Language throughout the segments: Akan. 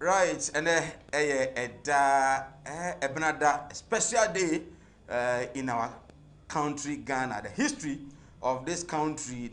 Right, and a special day in our country, Ghana. The history of this country,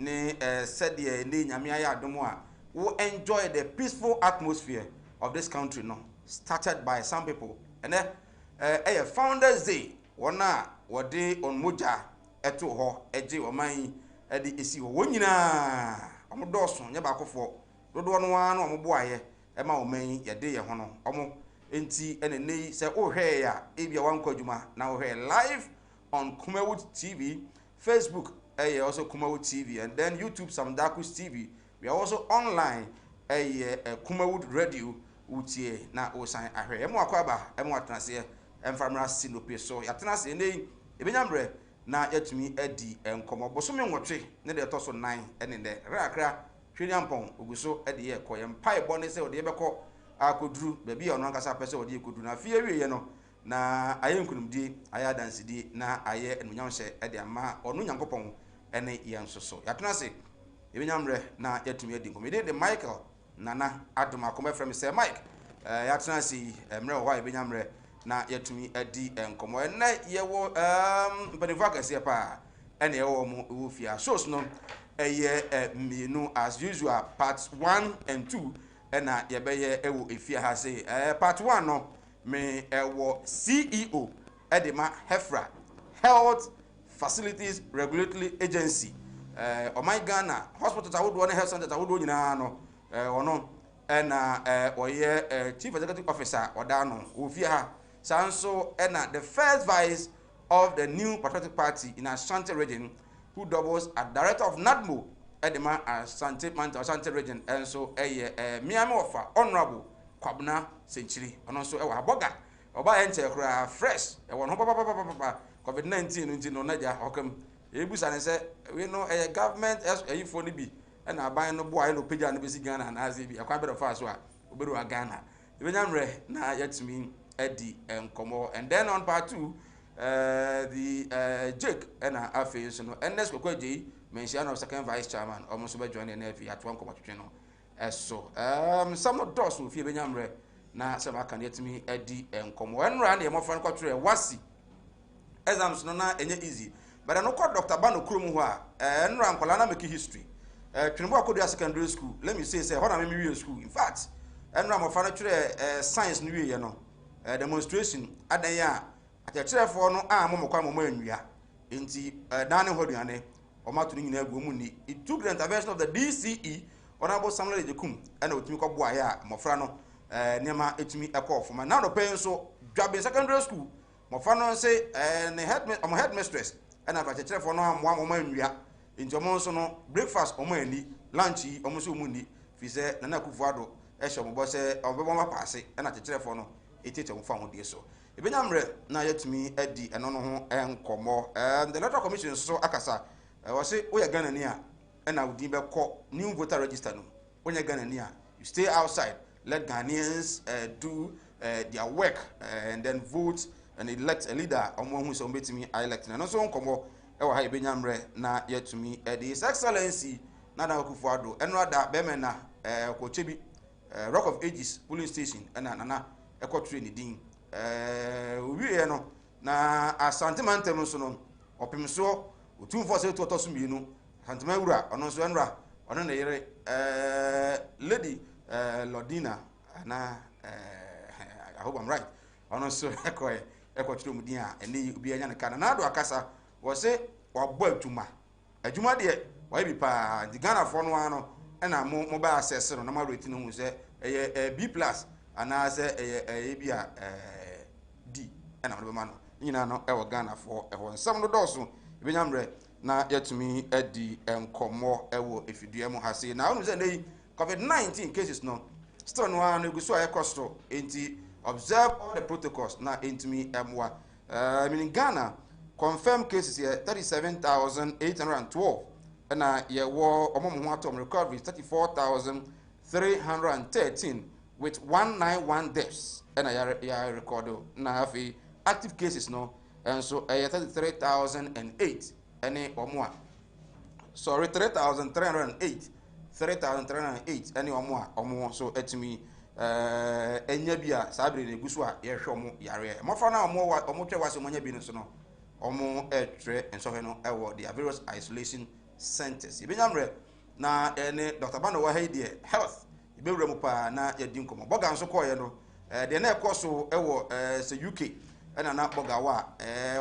said the Nyamiya Domoa, who enjoy the peaceful atmosphere of this country, no, started by some people. And a Founders Day, wana wade on Moja, eto ho, eji omai, edi isi wonyina, omodoso, nyabakofo, dodo no omoboaye. Ema omen yade ye hono omo enti ene nei se ohwe ya ebia wanko adwuma na ohwe live on Kumawood TV, Facebook also Kumawood TV, and then YouTube Samdakus TV. We are also online Kumawood Radio utie na osan ahwe emo akwaba emo atenase emfamra sinope so yatenase nei ebenyambre na yatumi adi enkomo bosome nwotwe ne de toso 9 ene de rakra Twenyampon oguso ede ye koyem pai bone se ode yebeko akoduru baby ono ankasa pese ode yekoduru na fie wiye no na aye nkunumdi aye dansidi na aye enunyamhye ede ama ono nyankopon ene yensoso yatenase ebenyamre na yatumi adi nkomede de Michael Nana aduma koma from say Mike yatenase emre ho ebenyamre na yatumi adi enkomo ene yewo mpanifo kase pa ene yewo mu ofia shows no minu as usual parts 1 and 2 na yebeye ewo efia ha say part 1 no me ewo CEO edema Hefra Health Facilities Regulatory Agency my Ghana hospital tawodo na health center tawodo nyina no ono na oye chief executive officer oda no ofia ha sanso na the first vice of the new Patriotic Party in Ashanti region, who doubles as director of NADMO Edema Ashanti region, and so Miami offer Honorable Kwabena Century, and also a boga oba enter fresh one COVID-19 until no naja hokem ebusa ne say we know a government as a for be and a buy no boy no page and basic Ghana and as be a quite better fast wa oberu Ghana ebenyamre na yetimi edi enkomo. And then on part 2 the Jake and Afe so no NS Kokweji mention of second vice chairman almost be join the FA at one channel so some of those who feel benyamre na some can yet me edi enkomo when ran the more friend kwatre wasi exams no na enye easy but I no call Dr. Bano Krum ho a nran kwala na make history twinbo akodu secondary school let me say ho na me we school in fact nran mo fa no twere science no we no demonstration adan ya atechrefo no amomokwa momo anwia enti dane hoduane omatunu nyina agu mu ni. It took the intervention of the DCE Honorable Samuel Ejekum and otimi ko boa ya mofra no nema etumi ekofo ma na no pen so dwabe secondary school mofra no say ne headmistress and atechrefo no amwa momo anwia enti omo so no breakfast omo ani lunch omo so mu ni fi se Nana Akufo-Addo ehye omo bo se obebo ma paase and atechrefo no etete mo fa ho de so ebenyamre na yatumi adi eno no ho enkomo. The electoral commission so akasa was say we Ghana ni a na udi be call new voter register no onye Ghana ni a you stay outside, let Ghanaians do their work and then vote and elect a leader omo hu so betimi elect na no so enkomo e wa ha ebenyamre na yatumi adi His Excellency Nana Akufo-Addo eno ada be me na Kochebi Rock of Ages polling station na nana ekotwe ni din wiye no na Asante mantem so no opim so otumfo se to toso mienu Asante wura ono so enra ono na yere lady Lodina na I hope I'm right ono so ekotwe mu din a ene obi anya ne kana na do akasa wo se wabo adwuma de wa bi pa di Ghana fo no ano na mo ba assess no na ma rate no hu se B+ ana se bi a D and I'm man, you know, our Ghana for some of those ebenyamre na yatumi edi enkomo ewo efiduemo ha say now say COVID-19 cases no still no an eguso ayekosto enti observe all the protocols na entimi emwa in Ghana confirmed cases here 37,812 na ye wo omomo ho atom recovery 34,313 with 191 deaths and I record na afi active cases no and so 33,008 any or more. Sorry, 3,308 any or more so etimi enya bia sabre ne guso a ye hwe omo yare mofa na omo twa wase mo nya bi no so no omo etre ensohe no ewo the various isolation centers ibinyamre na ene Dr. Bano wa haidie health ibewura mu pa na yadi nkomo boga nso koye no de na ekoso ewo se UK ena na boga wa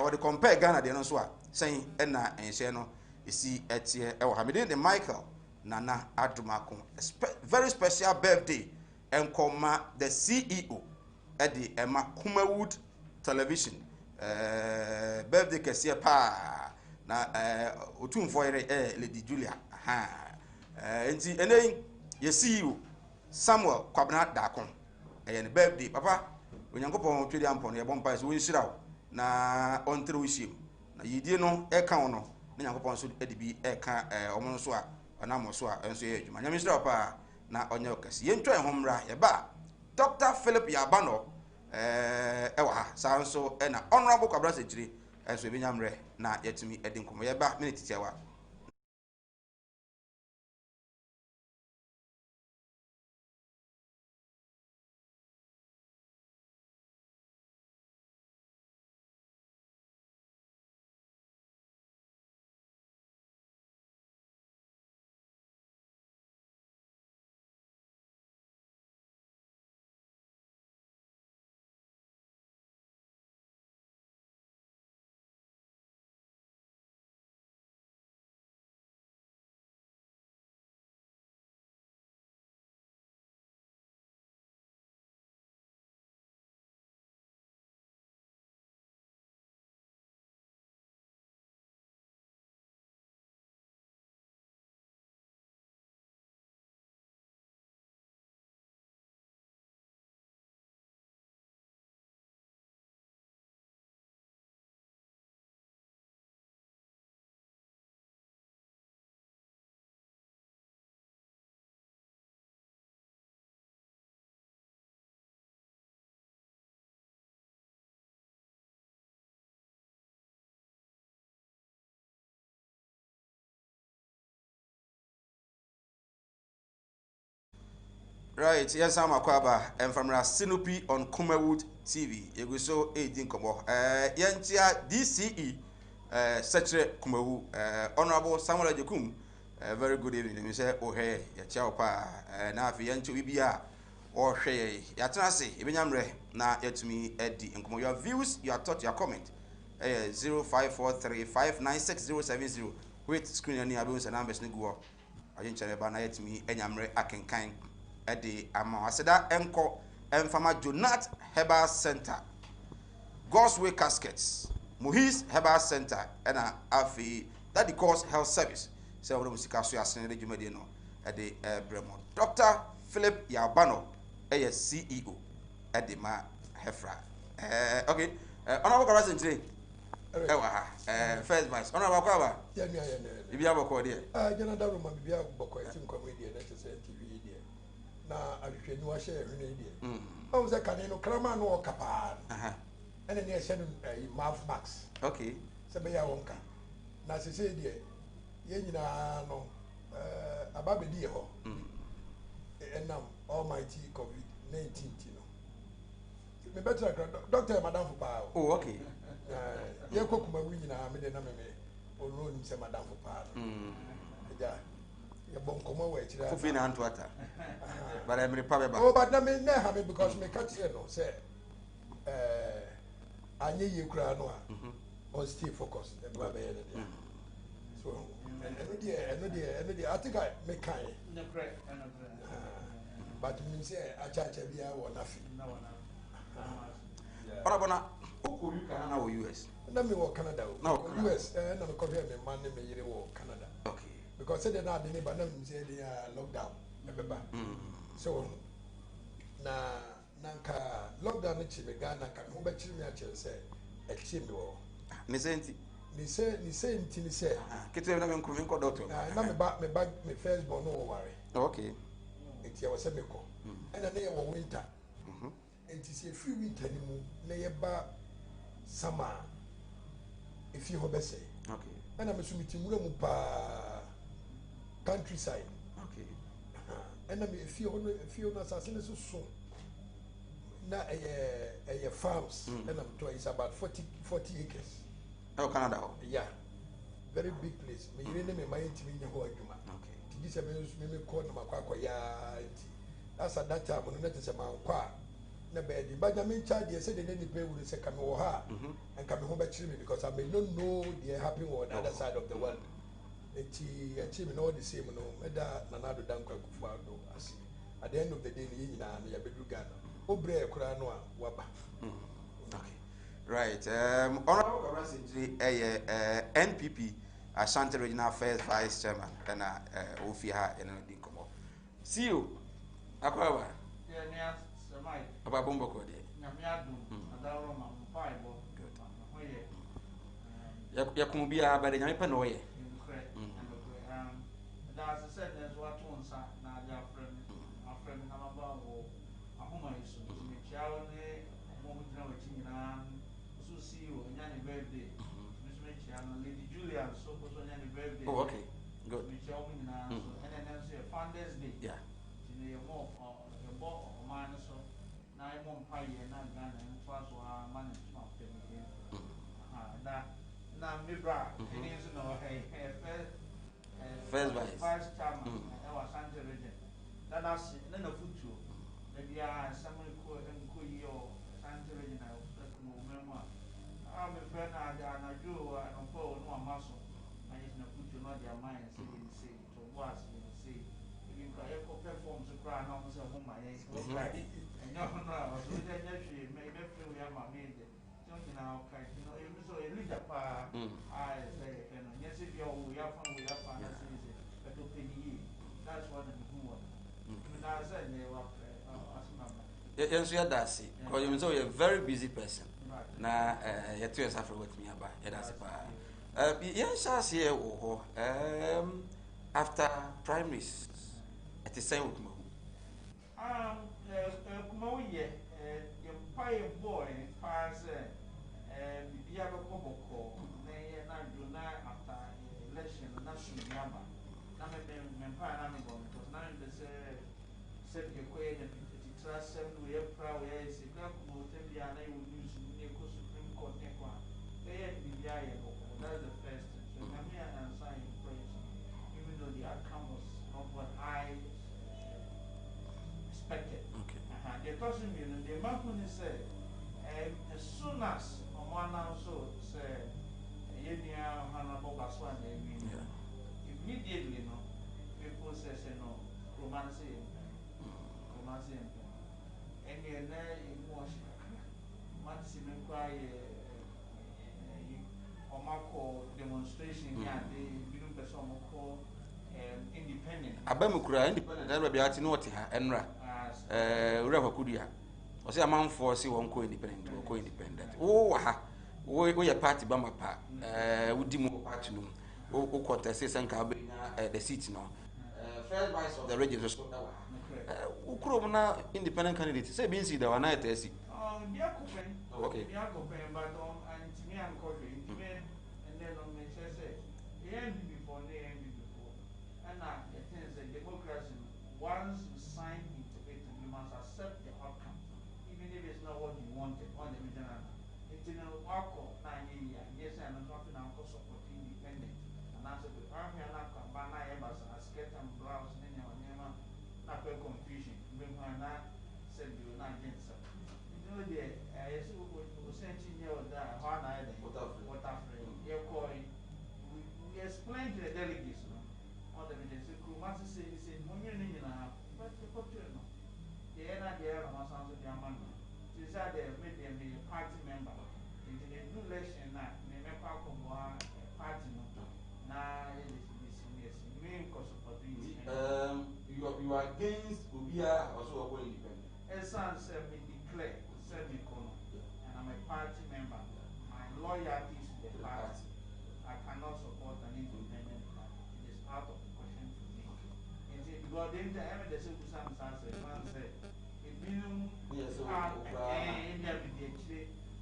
wo de compare Ghana de no so a sen ena enhye no esi etie ewo hamide de Michael Nana Adumako very special birthday enkoma the CEO edi Emma Kumawood Television birthday kese pa na otumfo yere Lady Julia enti ene ye CEO Samuel Kwabena Dakon ne birthday papa onyankopon twedi ampon ye bompa so wonhyira wo na ontere wohyiem na yidie no eka wo no na nyankopon so edibi eka omo no so a ona mo so a enso ye adwuma nyamhyira pa na onye okasi ye ntwa ehomra ye ba Dr. Philip Yabano ewa ha sanso na honorable Kwabena Sejire enso ebinyamre na yetumi edi nkomo ye ba minute tiawa. Right, yes, I'm Akwaba, and from Sinopi on Kumawood TV. You so 18 komo. Yantia DCE, Setre Kumawu, Honorable Samuel Ajekum. Very good evening. You say, oh hey, ya chao pa. Na fi yancho ibia, oh hey, ya transi. Ibinyamre na yetumi edi. Nkomo your views, your thoughts, your comment. 0543596070. Wait, screen any abuse and numbers ni go. Ajinchare ba na yetumi enyamre akenkan. Edi Amawaseda Enko Enfama Jonat Herbal Center, Gosway Caskets, Muhis Herbal Center, and Afi that the Course Health Service. So we musika so asene de dwumade no edi Bremo. Dr. Philip Yabano, CEO, edi ma Hefra. Okay. Honorable Kwabena Sejire. First vice. Honorable Kwabena. Yeah. Ibi aboko there. Jana da Roma bibi aboko etim comedy na chese TV there. Na ahwehwani wa share hwene there. O ze kan no krama no okapa. Ene ne ehye no mouth max. Okay. Se be ya wonka. Na sese there ye nyina no ababedi ho. Enam almighty COVID-19 no. Me better doctor madam for pa. Oh, okay. Ye kokuma wi nyina me de na me onu nim se madam for pa. Ja. Ye bon komo we chira. Fufi na anto ata. But I'm repave ba. Oh, but na me na ha me because me catch here no say anye ye kura no a. On stay focus e ba be there. So eno dia I think I make kind. No correct. But me say acha bia wo na fi. Ona uko UK na wo US. Na me wo Canada. No, US na me cover me man me yire wo Canada. Okay. Because they na de ba na me say they are lockdown ebeba. So na nanka lockdown chi me Ghana ka ho ba chi me a chere say e chi me wo. Me senti. Ni say ntini say. Kete na me nko doctor. Na me first born no worry. Okay. Enti ya wase me ko. And na ye wo winter. Enti say free winter ni mu na ye ba summer. If you hobe say. Okay. And I'm assuming mu pa countryside. Okay. And I'm if you na assassin so na farms and I'm told it's about 40 acres. Oh, Canada. Yeah, very big place. Me really me mind to me ho adwuma. Okay. Ti say me call na makwa ya nti. That's at that time no net say man kwa na bed. But I mean charge say the any pay will say come wo ha and come home back me because I may not know the happening on the other side of the world. Eti achieve no the same no meda nanado dankwa kufuado asi. At the end of the day ni nyina na ya bedu Ghana. Obre kura no a waba. Okay. Right. Honorable Kabasitri, NPP, Ashanti Regional First Vice Chairman, and Ofia and Dinkomo. See you. Aquawa. Yeah, Samai. About Bomboko. Namiadu, Adaro, Bible. Good. Yakumbia, but in Yapanoe. That's the said there's what one side, now their friend, our friend Namaba, or a woman is to me, Chiaone, moment now, Susie, or Yanni birthday, Miss Michiano, Lady Julia, so was on Yanni birthday. Oh, okay. Good. Michiano, and then say Founders Day. Yeah. Your more or your more or minus so 9 months per year, not Ghana, and twice or management family. That now, me bra, it is no First Vice Chairman, our Santa region. That is none of food. Maybe I someone call and call your Santa region. I was memoir. I'm a friend, I do, I don't follow no muscle. I just know put you not their mind and say to was say. If you perform to cry, no one said, oh my, and you know, so then actually may feel we have my maid. Don't you know, you know, so a leader, I say, and yes, if you're we have fun, that's one of the good one. I said, they were Yes, you are Darcy. Because you're a very busy person. Now, you're 2 years after with me about it. Yes, I see after primaries at the same with Kumo, yeah, your pie boy, pass, Biago Koboko, nay, and I do not after election, national Yama. Empire because now said you quay and trust them we are proud as a club and I will use Supreme Court. They had been that's the first. So Namia and sign praise, even though the outcome was not what I expected. Okay. The person the man said as soon as one also said Yenia Hannibal Baswan immediately no people say no romance and then emotion man see me cry Omako demonstration yeah they didn't person call independent Abamukura independent that be ati no te ha enra ura kwakudu ha o say amanfo say won ko independent wo ha wo ye party ba mapa wudi mo party no o contest say nka the seat no first vice of the region so ukuro na independent candidate say bin see the one na etasi dia kopen okay dia kopen but and me and coffee and then on me say before and the things that democracy once you sign into it you must accept the outcome even if it's not what you wanted on the regional wako na yes and nothing I'm support independent and that's the army and I come by na skirt and blouse and not confusion when I said you not against you know the yes we sent in here that how na water free we explained to the delegates on the meeting so Kumasi say money ni na but no the end there on sounds of the man so say they made them a party member in the new election na me party no na yes main cause support you are against Obia also going independent. Esan said me declare, said me kono, and I'm a party member. My loyalty is to the party. I cannot support an independent party. It is out of the question for me. Because the time the civil service answer, man said, it means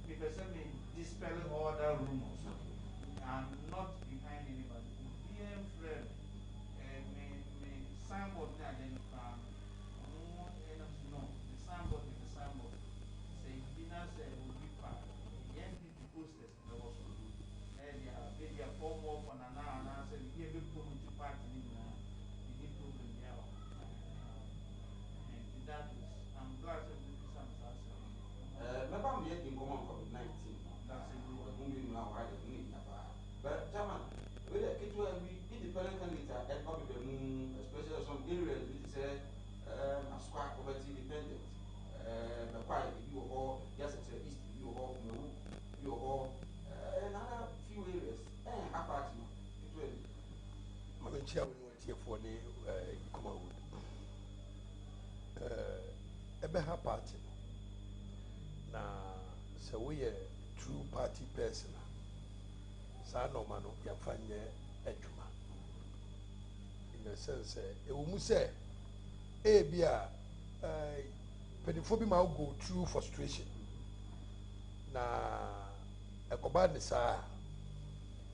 because I mean dispel all the rumors. I'm not behind anybody. Be a friend. Signboard there, then no, the signboard is the signboard. chia when you tie for ne come out ebe ha party na so we a true party person sa no ma no ya fanye adwuma in the sense e wo mu say e bia pedifo bi ma go through frustration na ekoba ne sa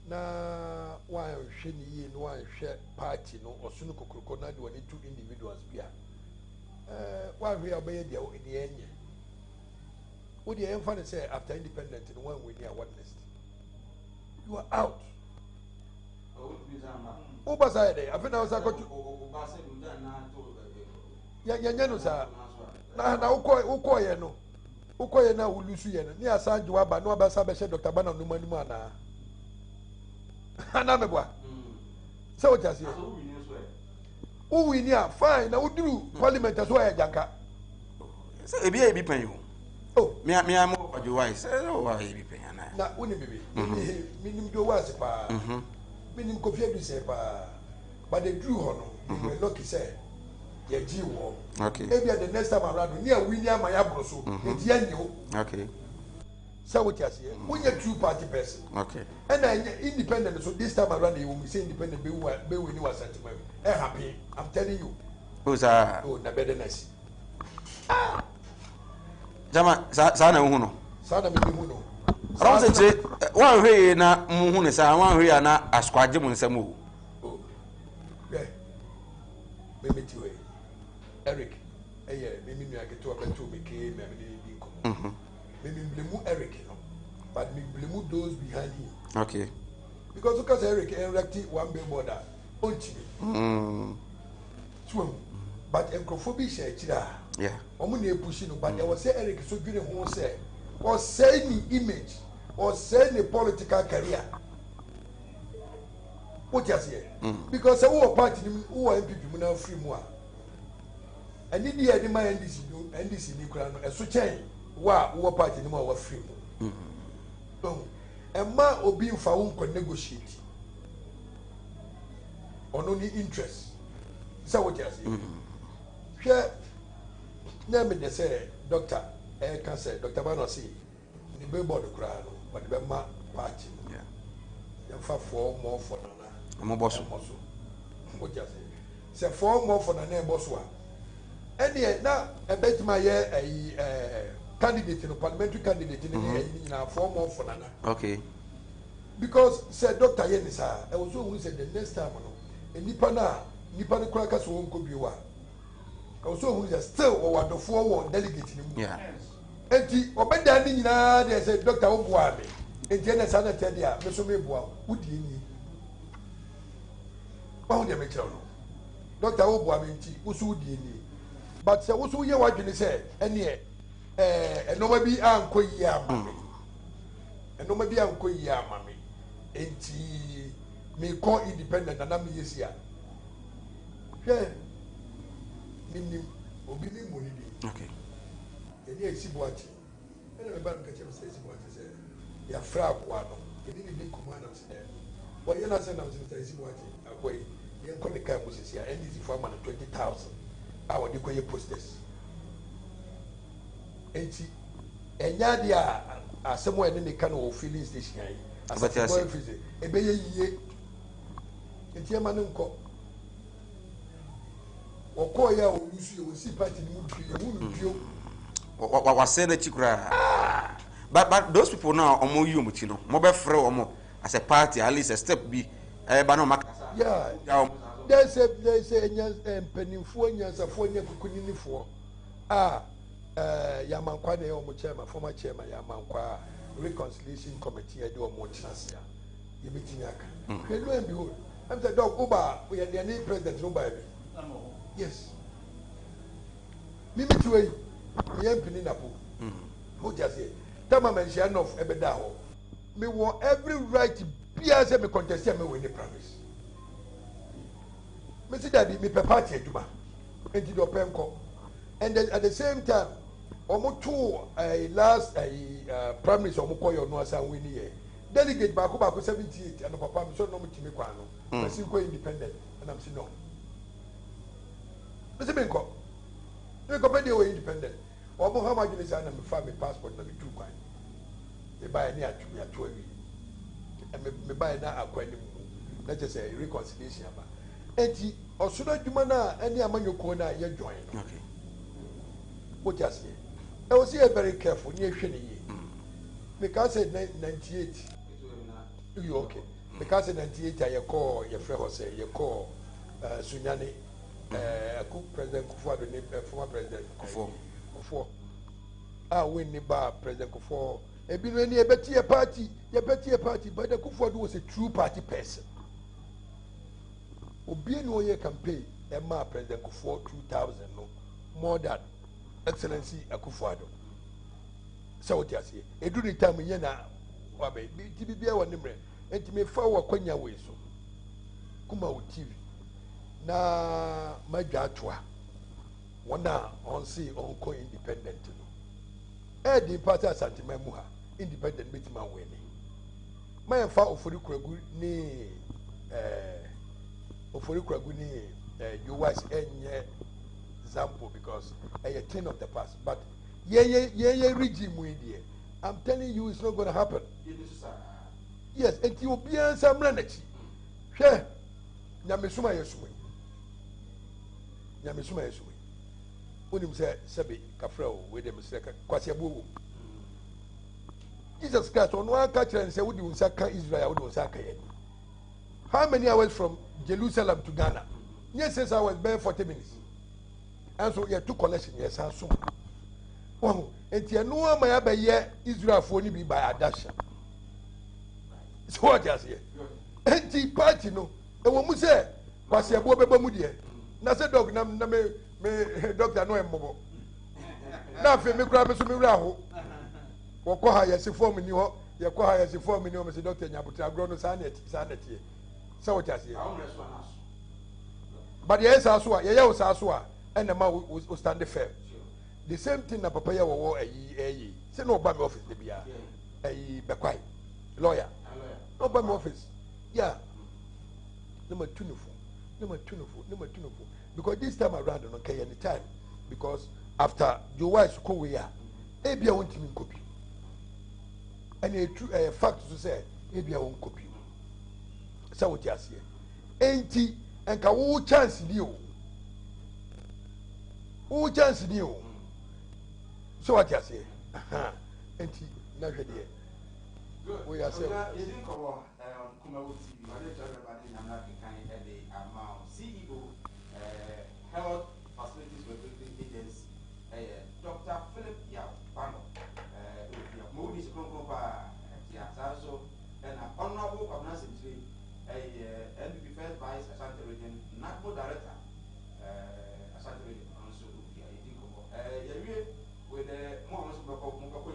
na wan hwe ni yi no wan hwe party no osunu kokroko na de woni two individuals bia wan hwe obeye de enye wo de emfa ne say after independent no wan we near witness you are out o ba say dey afina o sa ko ya no sa na uko ye no uko ye na ulusu ye no ni asanju aba no aba sa be she Dr. Bana no manimu ana ana mebwa se o jase o wini a fine na uduru parliament so ya janka se ebi pan yo oh me am ojo wise se o wa ebi pan na uni bibi minim do wise pa minim kofi adu se pa but the drew ho no we lucky say ye ji wo okay maybe the next time around near wini ama ya bro so e di anyo okay so what you say when you true party person okay and independent so this time around you will say independent be win was sentiment happy I'm telling you o sa oh na better nice jama sa na hu no sa na me hu no ron se che wan hwe na mu hu ne sa wan hwe na askwaje mu nsam o oh yeah me ti we Eric me mi nua keto abeto me ke me me di nkomo me blame Eric no but me blame those behind him okay because look at Eric erected one billboard on TV so but encophobia share chira yeah omo na epushi no but there was say Eric so dwene ho say or say ni image or say ni political career what you say because who party who MPP mu na free mu a ani dia di my NDC ni kura no eso chen wa party ni mu a wa free mu Emma obi mfa wo nko negotiate ono ni interest say what you say hwe na me de say doctor can say Dr. Bana say ni billboard kura no but be ma party yeah ya fa for more for nana mo boss what you say for more for nana boss wa any na e betima ye candidate no parliamentary candidate ni na for more for nana okay because said Dr. Yenisa I was who said the next time no nipa ne kura ka so wonko biwa I was who is still or what the four delegate ni yeah enti obeda ni nyina dey say Dr. Obuame enti na sana tede a me so me bua wudi ni ba dey me tell no Dr. Obuame enti usu wudi ni but say usu ye wadwene say ene enoma bi anko yi ama enoma bi anko yi ama me enti me call independent na me yesia hwe nim obi ni money dey okay eni esibuati ene me ba nkache se esibuati se ya fra kwa no eni ni command am se wa yana se na se esibuati akwai yen ko ne kai mo se ya NDC for man 20,000 awo de koye posters enti enya dia asemo ene ne kan o filling station ai asemo fize ebe ye yiye enti ema ne nko okoya o lusu ye o si party ni mu pie mu nupio wa say na chikura but those people now omo yi omuchi no mo be frɛ omo as a party at least a step be ba no makasa yeah there's a penifo nyansafo nya kukuninifo Yamankwa de omo chairman former chairman Yamankwa reconciliation committee e de omo chance ya meeting aka hello and behold I'm the dog uba we are the new president no by yes me meet we me mpini na po who just say tama mention of ebeda ho me want every right bia say me contest me win the promise me see that me per party aduma enti do penko and then at the same time omo to last prime minister omo koyo no asan win here delegate baako 78 and papa I'm so no mutimi kwa no I see go independent and I'm saying no listen me ko pedi we independent omo how much is na me fa me passport na me tu kwan me buy ni atu ya to awi me buy na akwa ni mu na just say reconciliation ba enti osono adwuma na ani amanyoko na ye join no okay what just say I was here very careful ni ehwe ni ye because said 98 you okay because 98 I call your friend say you call Sunyani President Kufuor the former president Kufuor when the bar President Kufuor e bi no ni e beti a party but the Kufuor was a true party person obi no ye campaign e ma President Kufuor 2000 no more than excellency Kufuor so what you say e do the time nya na wa be ti bibia wo nimre enti me fa wo kwanya we so kuma wo TV na madwa atoa wona on see on co independent no di party asantema mu ha independent betima we ni ma fa ofori kuragu ni you wise enye example because a thing of the past but yeah regime we there I'm telling you it's not going to happen yes and you be answer mranachi hwe nyamesuma yesuwe unim say sabi kafrao we dem say kwase abuwo Jesus Christ on one catch and say we do saka Israel we do saka ye how many hours from Jerusalem to Ghana yes 6 hours bare 40 minutes and so you two collection yes so oh enti eno ama ya ba ye Israel fo ni bi by adasha so what you say enti party no e wo mu say kwase abuwo beba mu de na say dog na me doctor no embo na fe me kura me so me wura ho wo ko ha yesi form ni ho ye ko ha yesi form ni ho me say doctor nyabutra agro no sa na tie so what you say but yes aso a ye ye so aso a and ma we stand firm the same thing na papa ya wo ayi say no ba me office de bia ayi bekwai lawyer no ba me office yeah no ma tunufo because this time around no kay any time because after your wife go we are e bia won timi copy and a true fact to say e bia won copy so what you say enti enka wo chance ni o so what you say enti na hwe de we are say you think about Kumawo TV what they tell about in American kind of the amount CEO Health Facilities Regulatory Agency Dr. Philip Yabano Modi Sikonkopa so and honorable governor secretary NPP first vice Ashanti region NACMO director Ashanti region also you think about with the more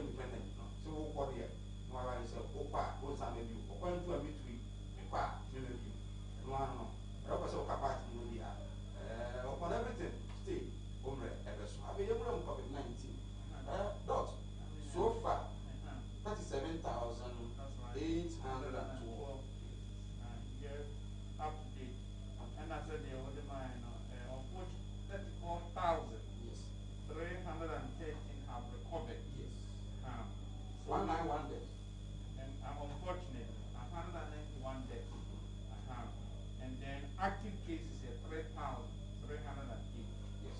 independent so what here no I say opa o sa me bi o kwa ntu ami tui me kwa me me bi no ano e o so kapati no dia upon everything stay omre ebeso abi yemura mu COVID-19 dot so far 37,802 up to date and I said there was mine of which 34,000 yes 313 have recovered yes so 191 deaths and unfortunately 191 deaths and then active cases at 3,308 yes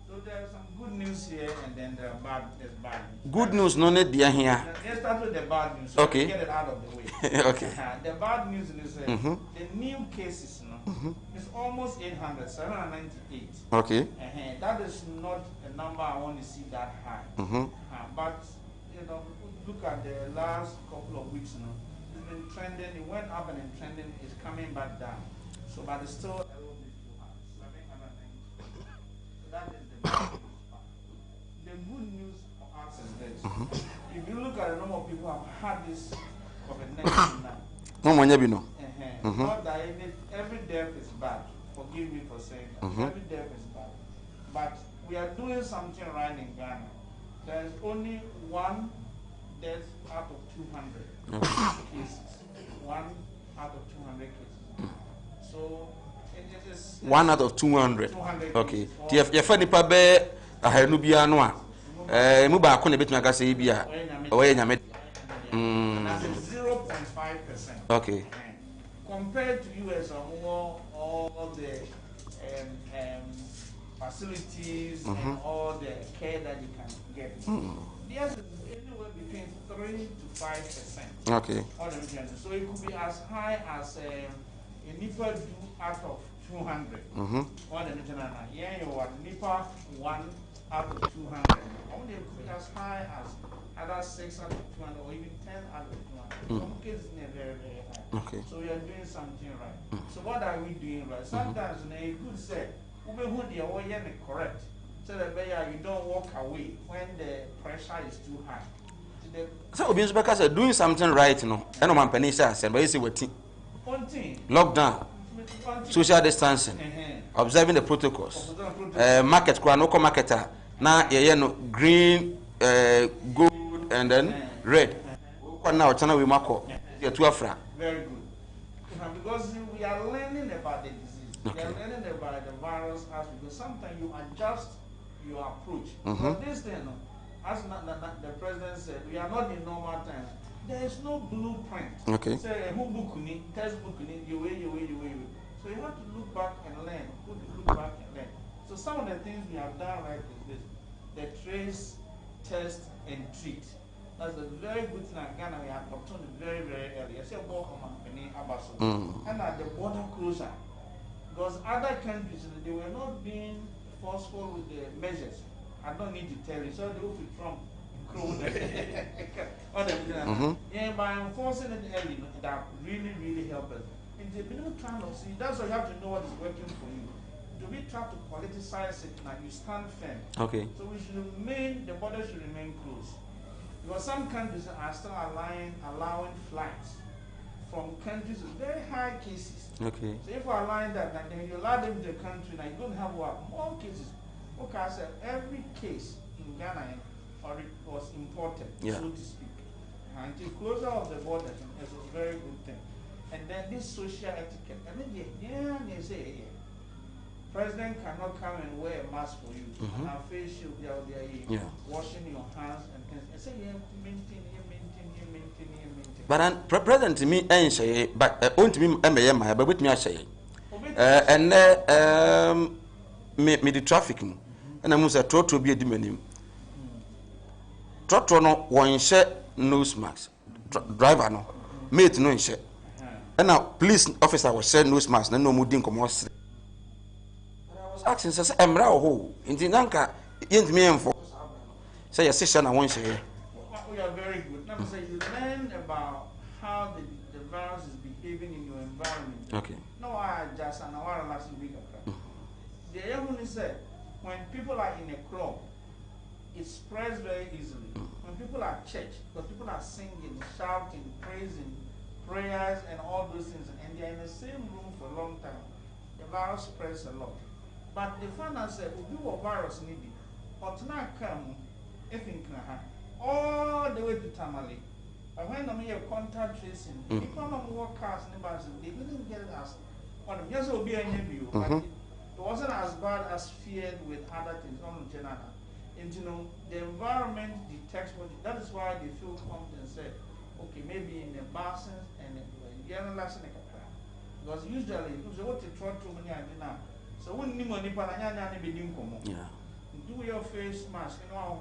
so there are some good news here and then there are bad news. Good news no need dia here. Let's start with the bad news so okay. Get it out of the way. Okay. The bad news is the new cases is almost 800, 798. Okay. That is not a number I want to see that high. But look at the last couple of weeks it's been trending, it went up and then trending, it's coming back down. So but it's still a little bit too high. 790. So that is the bad news part. The good news for us is this. If you look at the number of people who have had this COVID-19 now, not that every death is bad. Forgive me for saying that. Every death is bad. But we are doing something right in Ghana. There is only one death out of 200 cases. 1 out of 200 cases. So it is 1 out of 200. 200 Okay. cases. If you nipa be ahanu bia no a mu ba ko na betumi aka say bia o ye nyame. And that's a 0.5%. Okay. Compared to US, all the facilities and all the care that you can get. Yes, anywhere between 3 to 5%. Okay. So it could be as high as a NIPA do out of 200. Yeah, you are NIPA 1 out of 200. Only it could be as high as either 6 out of 200 or even 10 out of 200. Some cases are very, very high. Okay. So we are doing something right. So what are we doing right? Sometimes you could say, correct. So that you don't walk away when the pressure is too high. So Obi Nzubeka said doing something right, you know. I know man penny say but you see what lockdown, social distancing, observing the protocols. Market kwa no marketer. Na ye no green, gold and then red. Now chana we mako. You to afra. Very good. Because we are learning about the disease. We are learning about the virus as we go. Sometimes you adjust your approach. But this thing, as the president said, we are not in normal times. There is no blueprint. Okay. Say who book ni, textbook ni, you way. So you have to look back and learn. Look back and learn. So some of the things we have done right is this: the trace, test, and treat. That's a very good thing. Ghana we have obtained very, very early. I say about company Abaso, and at the border closure, because other countries they were not being forceful with the measures. I don't need to tell you. So they will Trump. Yeah, by enforcing it early, that really helped us. And they've been trying to see. That's why you have to know what is working for you. Do we try to politicize it? Now you stand firm. Okay. So we should remain. The border should remain closed. Because some countries are still allowing flights from countries with very high cases. Okay. So if we're allowing that, then you allow them to the country, now you're going to have what? More cases. Okay, I said every case in Ghana was imported, so to speak. And the closure of the borders is a very good thing. And then this social etiquette. I mean, they say, President cannot come and wear a mask for you. And our face shield out there, washing your hands and things. I say, maintain. But President to me ain't say, but own to me, but with me I say. And me the traffic, and I must have to be a demon. Trotro no one share nose mask. Driver no, mate no share. And now police officer was share nose mask, no moving commerce. Asking says, "I'm raw ho." In the Nanka, yent me for say a session I won't say. We are very good. Now, say you learn about how the virus is behaving in your environment. Okay. No, I just and I last week. The only said when people are in a club, it spreads very easily. When people are at church, because people are singing, shouting, praising, prayers, and all those things, and they are in the same room for a long time, the virus spreads a lot. But the final said, we were virus needy. But now come, if in all the way to Tamale. But when I'm here contact tracing, people don't work cars, they didn't get it as one of yes will be a view, but it wasn't as bad as feared with other things on general. And you know, the environment detects what that is why they feel confident and say, okay, maybe in the buses and the other lesson because usually what you try to many now. So when you money for do your face mask, you know,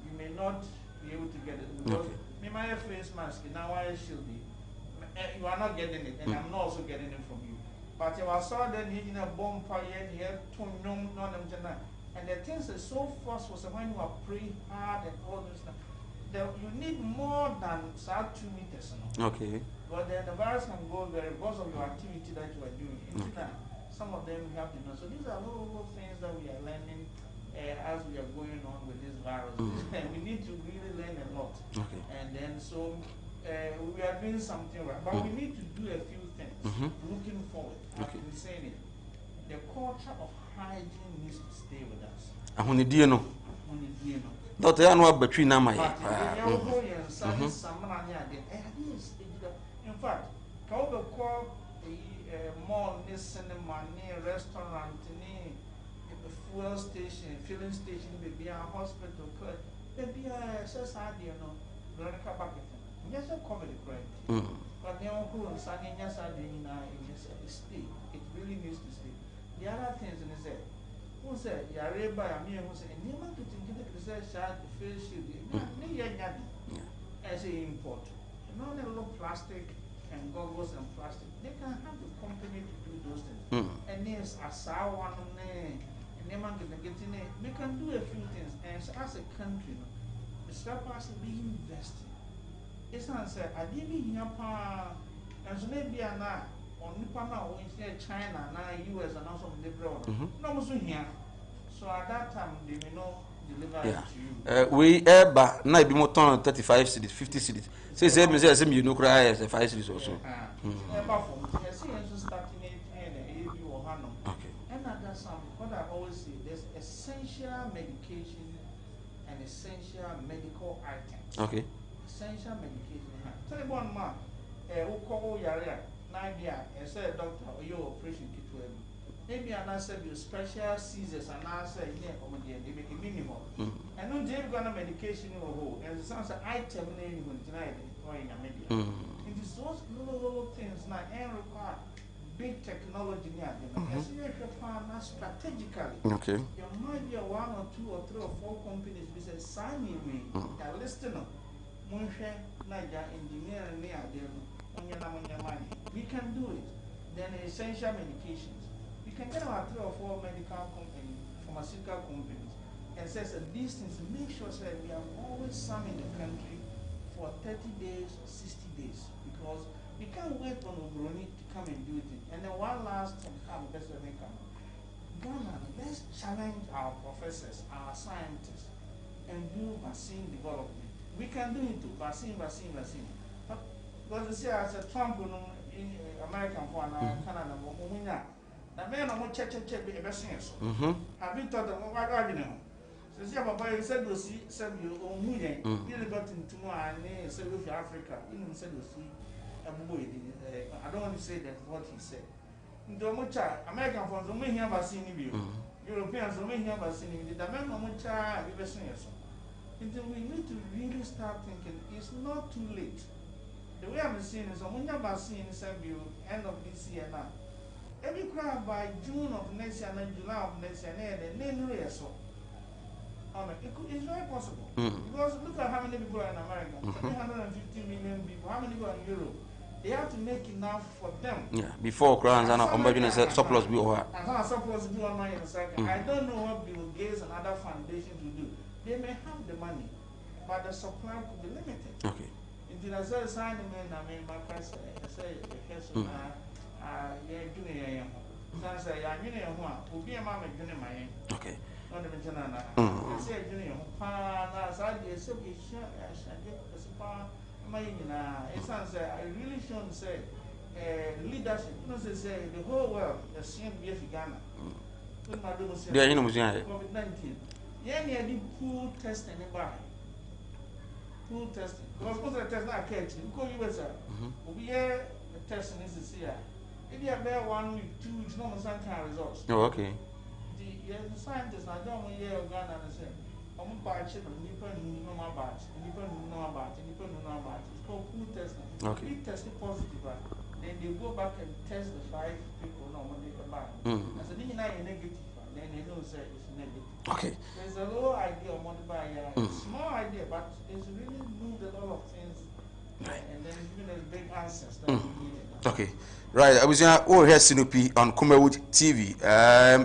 you may not be able to get it. Because me my face mask, now I should be. You are not getting it, and I'm not also getting it from you. But if I saw that you in a bomb fire here, and the things are so forceful, so when you are praying hard and all this stuff, you need more than 2 meters. Okay. But then the virus can go very because of your activity that you are doing. Some of them we have to know. So these are little things that we are learning as we are going on with this virus. We need to really learn a lot. Okay. And then so we are doing something right. But we need to do a few things looking forward. I've been saying it. The culture of hygiene needs to stay with us. Doctor, I know between now, my. In fact, Kauba call a mall, this cinema, near restaurant, near fuel station, filling station, maybe a hospital, maybe a society, Veronica Bucket. Yes, a comedy correct. But the uncle and Sunny, yes, I didn't stay. It really needs to stay. The other things in the who said, Yareba, Amir, who said, Nima to think the shot, the face shield, as a import. Not a little plastic and goggles and plastic. They can have the company to do those things. And yes, I saw one and Nima to get in it. We can do a few things. And as a country, the surplus is being invested. It's not said, I didn't hear and so maybe I'm not. On Nipana or in China, now US and also the abroad. No more here. So at that time, they may not deliver it to you. We ever now be more than 35 cities, 50 cities. Say, you know, cry as a 5 cities also. Okay. And that's what I always say there's essential medication and essential medical items. Okay. Essential medication. Tell you one man, who call Yaria. Idea, and say, doctor, your operation kit will maybe an answer you special seizures and answer in there, they make a minimum. And no they've got a medication in a hole, and it sounds like I terminate when tonight or in a media. It is those little things now and require big technology now. As you have strategically, okay. There might be a 1 or 2 or 3 or 4 companies who say, sign me, they're listening. Munche, Niger, engineering near them. We can do it. Then essential medications. We can get about 3 or 4 medical companies, pharmaceutical companies, and says that these things make sure that we have always some in the country for 30 days or 60 days. Because we can't wait on Obroni to come and do it. And then one last thing, Ghana, let's challenge our professors, our scientists, and do vaccine development. We can do it too. Vaccine. Because you see, as a Trump in American one, Canada, the men are check the best things. Have you thought of what I know? So, see, Papa, you said you see, said you own million, you got into tomorrow and say with Africa, you said you see a boy. I don't want to say that what he said. The American ones only have a seen you, Europeans only have a seen you, the men are much a until we need to really start thinking it's not too late. The way I'm seeing is when you're vaccine end of this year now. Every crowd by June of next year and July of next year, and then so. It's very possible. Because look at how many people are in America. 350 million people. How many people are in Europe? They have to make enough for them. Yeah, before crowns and surplus be over. Surplus be on my I don't know what Bill Gates and other foundations will do. They may have the money, but the supply could be limited. Okay. Until I said sign my price, I say, you're doing a young one. I say, I'm doing a one, will be a mamma doing my name. Okay. Not the Ventura. I say, doing a pan, as I did, so we shall get a super. It sounds I really shouldn't say leadership. You know, say the whole world, the same BF Ghana. COVID-19. Yeah, the pool testing anybody. Pool testing. Because most of the tests are catch. Because you was we hear the testing is this year. If you have there 1 week, 2 weeks, no more some kind of results. Oh, okay. The scientists I don't want to Ghana and say, I'm batch it, independent no more batch, independent no more batch, independent no more batch. It's called pool testing. Okay. If tested positive, then they go back and test the 5 people no when they come back. I said, then you're negative, then they know say it's negative. Okay. There's a low idea of what by small idea, but it's really moved a lot of things. And then even there's big answers that we needed. Okay. Right, I was here Sinupi on Kumewood TV.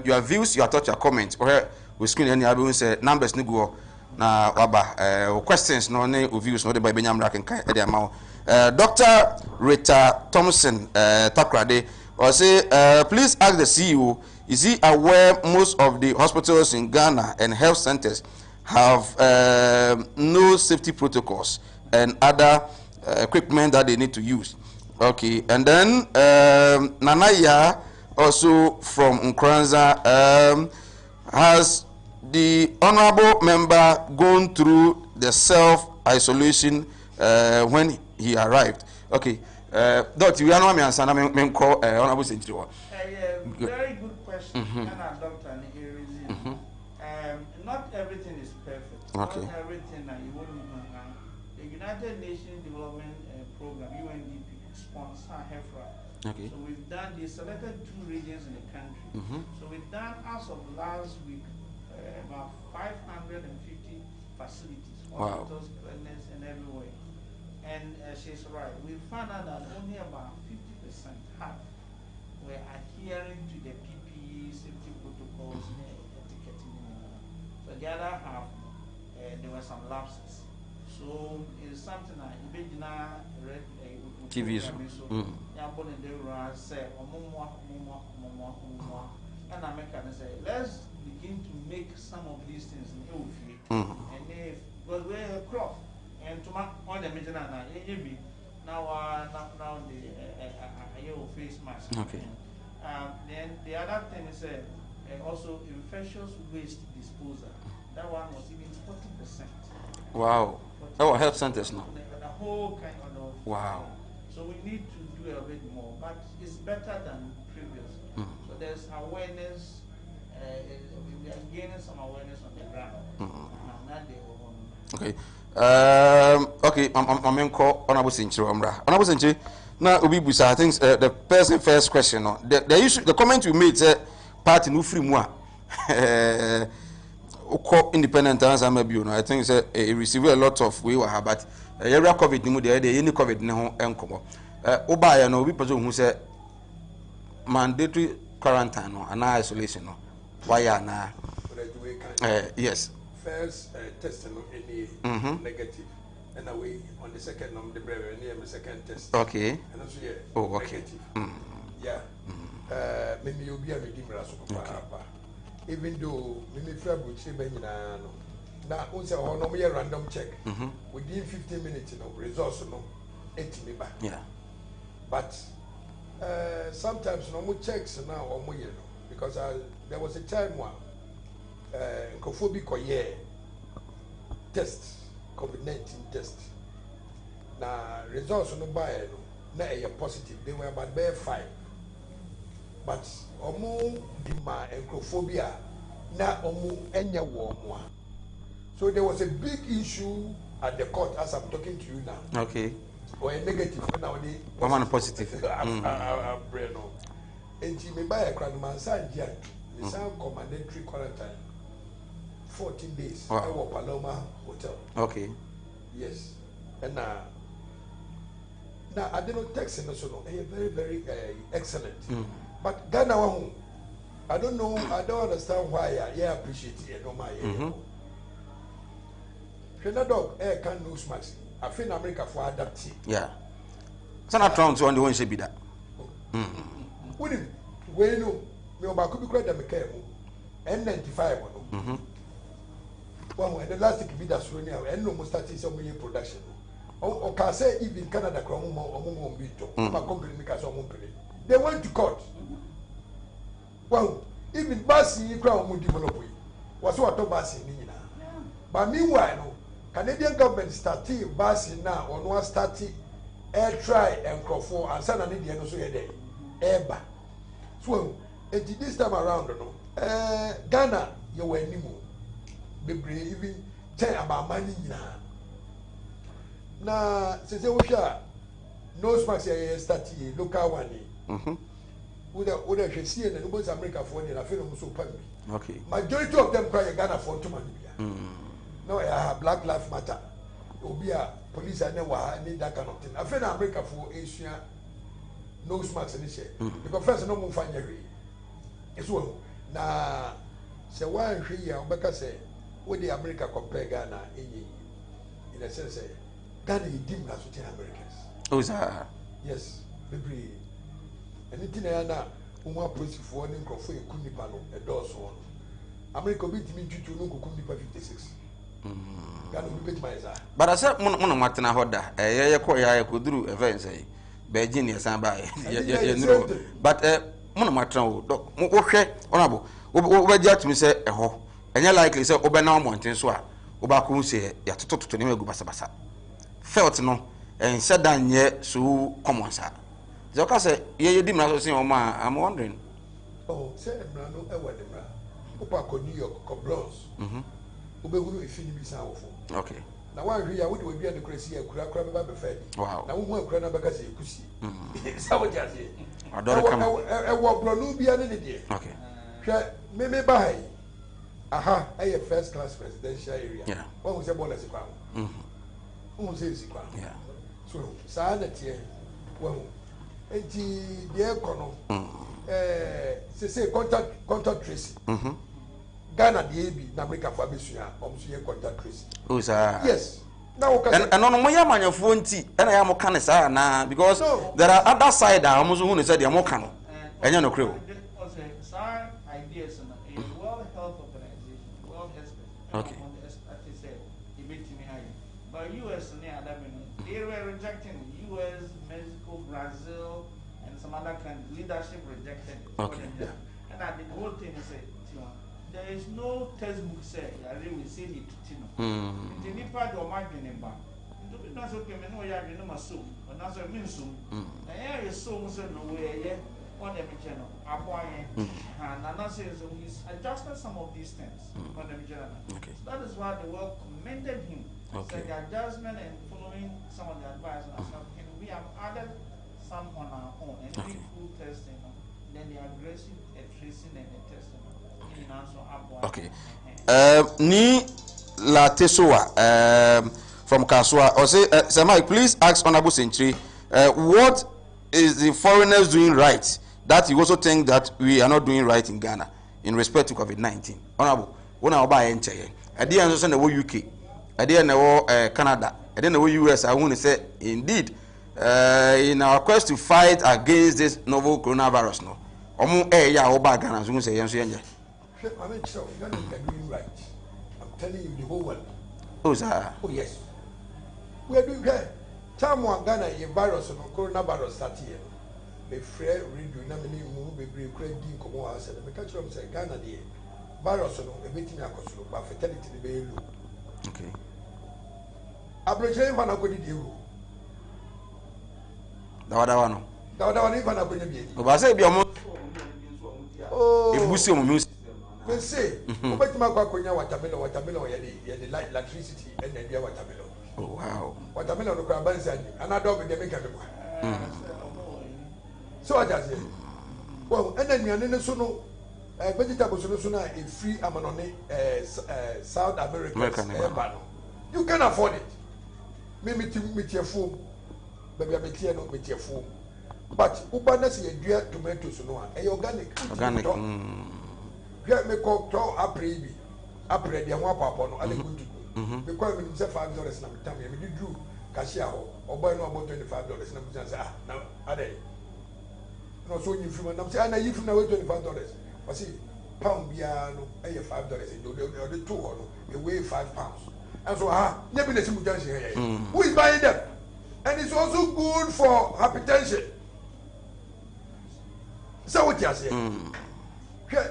Your views, your thoughts, your comments. Or we screen any other say numbers ni go na waba questions no ne views no de by Benyam Raken kai e de amount. Dr. Rita Thompson Takrade or say please ask the CEO, is he aware most of the hospitals in Ghana and health centers have no safety protocols and other equipment that they need to use? Okay, and then Nanaya also from Nkranza has the honorable member going through the self-isolation when he arrived. Okay. Doctor, we are not me answer. Me call honorable Century. Very good question. And Dr. Not everything is perfect. Okay. Not everything that you wouldn't know. The United Nations Development Program (UNDP) sponsor HEFRA. Okay. So we've done. They selected 2 regions in the country. So we've done as of last week about 550 facilities, hospitals, clinics, and everywhere. And she's right. We found out that only about 50% were adhering to the PPE safety protocols and ticketing. So the other half, there were some lapses. So it's something that read TV. And America say, let's begin to make some of these things new. And if because we're a crop and to all the maintenance now the face mask. Okay. Then the other thing is also infectious waste disposal. That one was even 40%. Wow. Oh, health centers now. The whole kind of. Wow. So we need to do a bit more, but it's better than previous. So there's awareness. We are gaining some awareness on the ground. Okay. Okay. I'm call Honorable Century Omra. Honorable Century. Now, Obi Busa, I think the person first question. The issue, the comment you made, party no free moi. Independent answer maybe you know. I think it received a lot of we were but every COVID ni there any COVID ni ho enkomo. Oba ya no we person who say mandatory quarantine no and isolation no. Why na? Yes. First test no any negative. And away on the second the brother and the second test. Okay. And also yeah. Oh, okay. Negative. Yeah. Maybe you'll be a redeemer so even though maybe February now once a random check within 15 minutes results no 8 me back. Yeah. But sometimes normal checks now or more because there was a time when Kofobi Koye test COVID-19 test. Now results no buy no na positive. They were about 5. But omu dima encophobia na omu enya wo. So there was a big issue at the court as I'm talking to you now. Okay. Or a negative now the one positive. Breno. Enti me buy a crown man sanjia. The sound mandatory quarantine 14 days. Wow. At Paloma Hotel. Okay. Yes. And now I didn't text him so very, very excellent. But Ghana, I don't know, I don't understand why I appreciate it. No, my dog, air can lose much. I feel America for adapting. Yeah. Sana Trump on the one should be that. When you know, could be great N95. Well, the last thing be that soon now, and no more starting some production. Or can say even Canada, they went to court. Well, even Bassi crown would develop was what Bassi need. But meanwhile, Canadian government starting Bassi now or no starting air try and crop for and San Indian also a day. Eba. So, this time around, Ghana, you were anymore. Be even tell about money now. Now, since you share no smash starting local one. Would I see and nobody America for the film so public. Okay. Majority of them cry Ghana for 2 months. No, I have Black Lives Matter. Will be a police and need that kind of thing. I feel America for Asia no smarts in this year. Because first no more find your it's one. Now, say why here, Becca say, what the America compare Ghana in a sense, Ghana is dim as with Americans. Oh, sir. Yes, maybe. Anything I know, who police for one for a kunipano, a doors one. America beat me to no kunipa 56. Ghana will beat my side. But I said, Mona Martina Hoda, a year could do events, Virginia Samba, but Mona Martin, okay, honorable. Over just me say, enya likely say obena omonten so a obako say ya tototo ne magu basa felt no and said dan ye so common sa zoka say ye di mra so say o ma I'm wondering oh say mra no e wede mra opa ko New York ko Bronx obehuru efini bi sa wofo okay na wan hwe ya wo de we bia de kresi akura kura be ba be fa di wow na wo hu akura na be ka say ekusi sa wo jase adore kama e wo bronu bia ne de okay hwe me ba hai aha a first class presidential area yeah one who say ball as kwa who say is kwa yeah so sa na tie one enti de ekono say contact tracing Ghana the AB na America for abesua so ye contact tracing oh sir yes now and no mo ya manyafo nti na ya mo kan sa na because there are other side a mo so hu ne say de mo kan no enya no kre ideas and a World Health Organization, World Health okay. But US and they were rejecting US, Mexico, Brazil, and some other countries. Leadership rejected it. Okay. And the whole thing is there is no textbook say I really see it to the Nipa do margin in back. Not so okay, no ya no masum, but not so mean soon. And here is so no way on the channel. And Nana says he's adjusted some of these things on the channel. Okay. So that is why the world commended him. Okay. So the adjustment and following some of the advice and stuff, we have added some on our own and okay. full testing, then the aggressive tracing and the testing. Okay. Ni la Tesoa from Kasua. Or say, Sir Mike, please ask Honorable Century, what is the foreigners doing right that you also think that we are not doing right in Ghana in respect to COVID-19? Honorable, when I buy NCA, I didn't understand the whole UK, I didn't know Canada, I didn't know US. I want to say, indeed, in our quest to fight against this novel coronavirus, no, ya oba Ghana, so say, I mean, so you're doing right. I'm telling you the whole world. Oh, sir. Oh, yes. We are doing right. Time one Ghana, a virus, coronavirus start here. Be free, read you, nominate, move, be brave, great, come on, I said, the country of Ghana, the virus, a bit in a costume, but fatality, the baby. Okay. Abrogation, I'm going to do. The other one. The other one, even I'm going to be. Oh, I say, be almost. Oh, if we see music. We say, but my watermelon, electricity, and then watermelon. Oh, wow. Watermelon, the crab, and I don't be the maker. So I just say, well, and then you're in the sono, vegetables, a free Amanone, South America. You can afford it. Maybe with your food, maybe I'm with your food. But Ubanas, a dear tomatoes, organic. Get me cooked up, the one papa, no, I didn't go to go. Because we said $5 now, time we drew cashier or buy no about $25. And say, now, are they? No, so you from them say, and I from now $25. I see, pound piano, $5, the two, they weigh £5. And so, never let him judge here. Who is buying them? And it's also good for hypertension. So, what you say?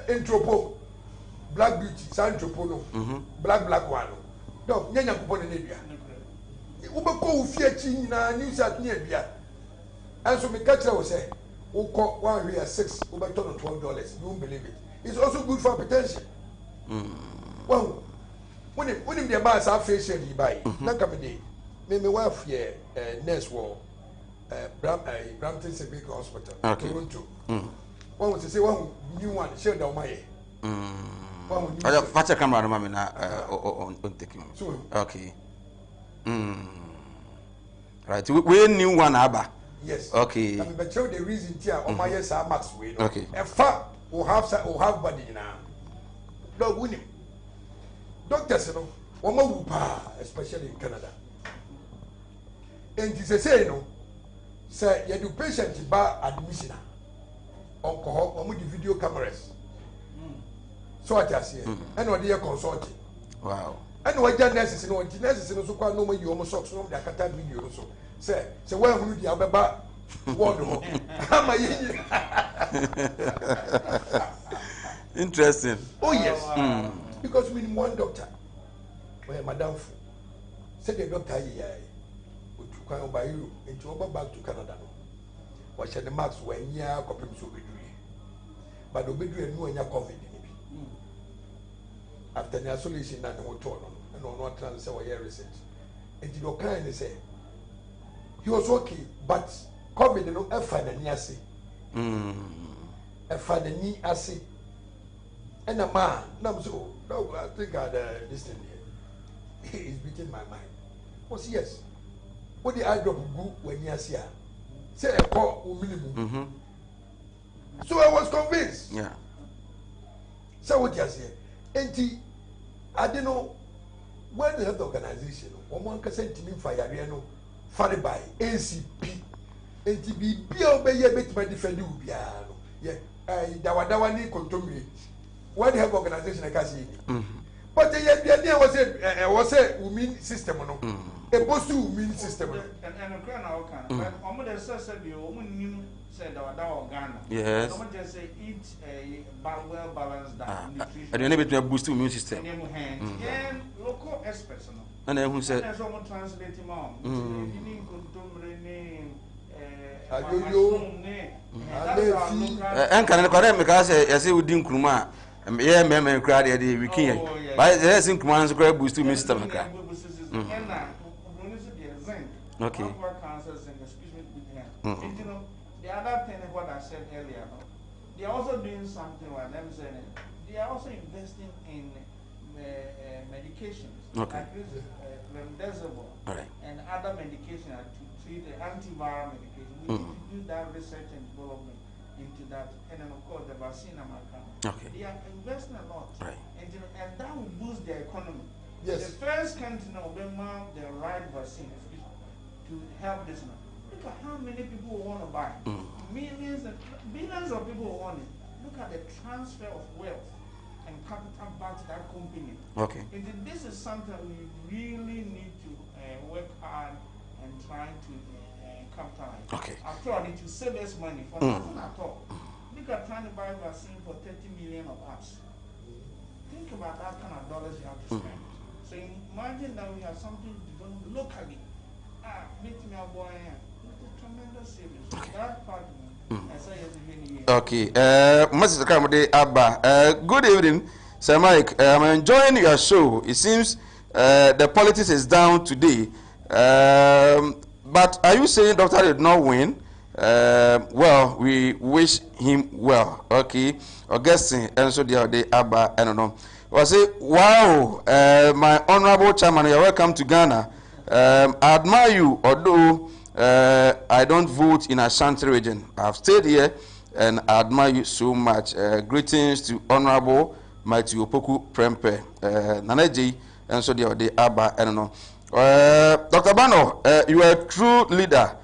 Entropo, black beauty, Santropo, no, black one. No, Nana Kupon in India. Ubako fear chin na news at near Bia. And so, my catcher will say, who caught 1 year 6 over $12. You won't believe it. It's also good for hypertension. Well, when him the bars are facing you buy, not coming day. Maybe wife here, nurse war, Brampton Civic Hospital, Toronto. One was to say one new one, share down my What's a camera, Mamma? On taking. Okay. Right. We new one, Abba. Yes. Okay. But show the reason here on my yes, I max way. Okay. A fat will have body now. No winning. Doctors, you know, one more especially in Canada. And this is say, you know, say you do patient bar admission. Alcohol, or with the video cameras. So I just say, and what they are consulting. Wow. And what your nurses, you know, the nurses in the no more you almost socks, no, they are cut video. So, say, where will you have a word? How Interesting. Oh, yes. Because we one doctor where madam fu said the doctor ye would to come by you into over back to Canada no was the marks when ya copy so be but obedient no nya COVID after the isolation and no turn and no transfer or research and you kind say he was okay but COVID no efa na ni ase efa na ni ase and a man no so no I think this thing here is beating my mind was yes what the eye drop go when you see say a call minimum so I was convinced yeah so what you say enti I don't know when the health organization one can send to me fire no fare by ACP enti bi obey bit my defend you bia no yeah dawa ni kontomire when the health organization I can see but the was a women system no a post to women system and a crown our kind but almost said the woman said our Ghana yes someone just say eat a well balanced nutrition and you need to boost the immune system and local experts no and then who said someone translate him on you kontomire and can I because I say we didn't kuma yeah me crowd the weekend but there's in command to boost the immune system okay the other thing is what I said earlier no? They are also doing something what I'm saying they are also investing in medications like this remdesivir and other medication to treat the antiviral medication. We need to do that research and development into that, and then of course the vaccine American. They are investing a lot, and that will boost their economy. Yes. The first country now will mount the right vaccine to help this now. Look at how many people want to buy. Millions and billions of people want it. Look at the transfer of wealth and capital back to that company. Okay. And this is something we really need to work hard and try to capitalize. Okay. After all, it will save us money for nothing at all. Look at trying to buy vaccine for 30 million of us. Think about that kind of dollars you have to spend. So imagine that we have something developed locally. Meet me a boy. Tremendous savings. Okay. That part, I say yes, okay. Mr. Kamade Abba, good evening, Sir Mike. I'm enjoying your show. It seems the politics is down today. But are you saying Doctor did not win? Well, we wish him well. Okay. Augustine, and so the other Abba, I don't know. I say, wow, my honorable chairman, you're welcome to Ghana. I admire you, although I don't vote in Ashanti region. I've stayed here and I admire you so much. Greetings to Honorable Mighty Opoku Prempe, Naneji, and so the Abba, I don't know. Dr. Bano, you are a true leader.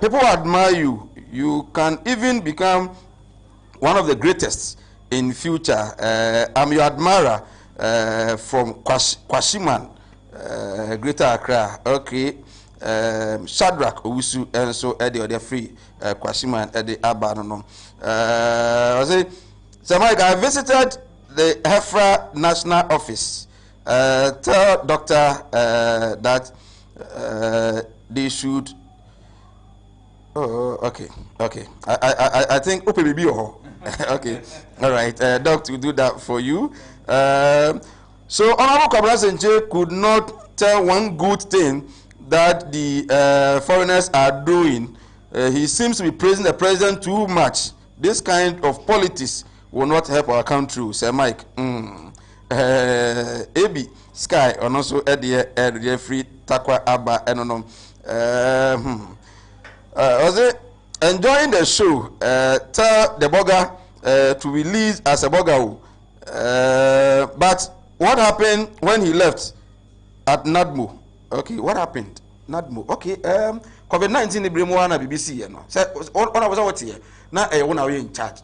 People admire you. You can even become one of the greatest in future. I'm your admirer from Kwashiman, Greater Accra. Okay. Shadrach Owusu and so Eddie or the free Kwashiman Eddie Abba. I say, Sir Mike, I visited the Hefra National Office. Tell doctor that they should. Oh, okay. I think OPBB okay. All right. Doctor will do that for you. So Honorable Kwabena Senche could not tell one good thing that the foreigners are doing. He seems to be praising the president too much. This kind of politics will not help our country, Sir Mike. AB Sky and also Eddie Free Takwa Abba. I don't know. Was it enjoying the show? Tell the burger to release as a burger. But what happened when he left at NADMO? Okay, what happened? NADMO. Okay, COVID-19 Ibrahimwana BBC, you know. Say, on was out here. Now, when are in charge?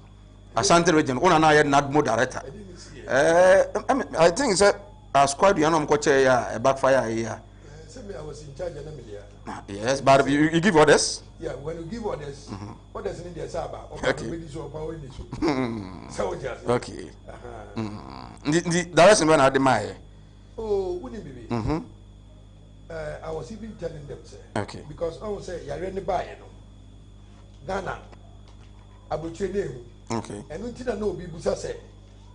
Ashanti region, on another NADMO director. I think it's a squad, you know, a backfire here. I was in charge of them. Yes, but you give orders? Yeah, when you give orders, what does it mean? Okay. Okay. The direction when I demand. Oh, wouldn't be. I was even telling them, sir. Okay. Because I was say, you're in the buy, Ghana, I will train you. Okay. And until I know people say,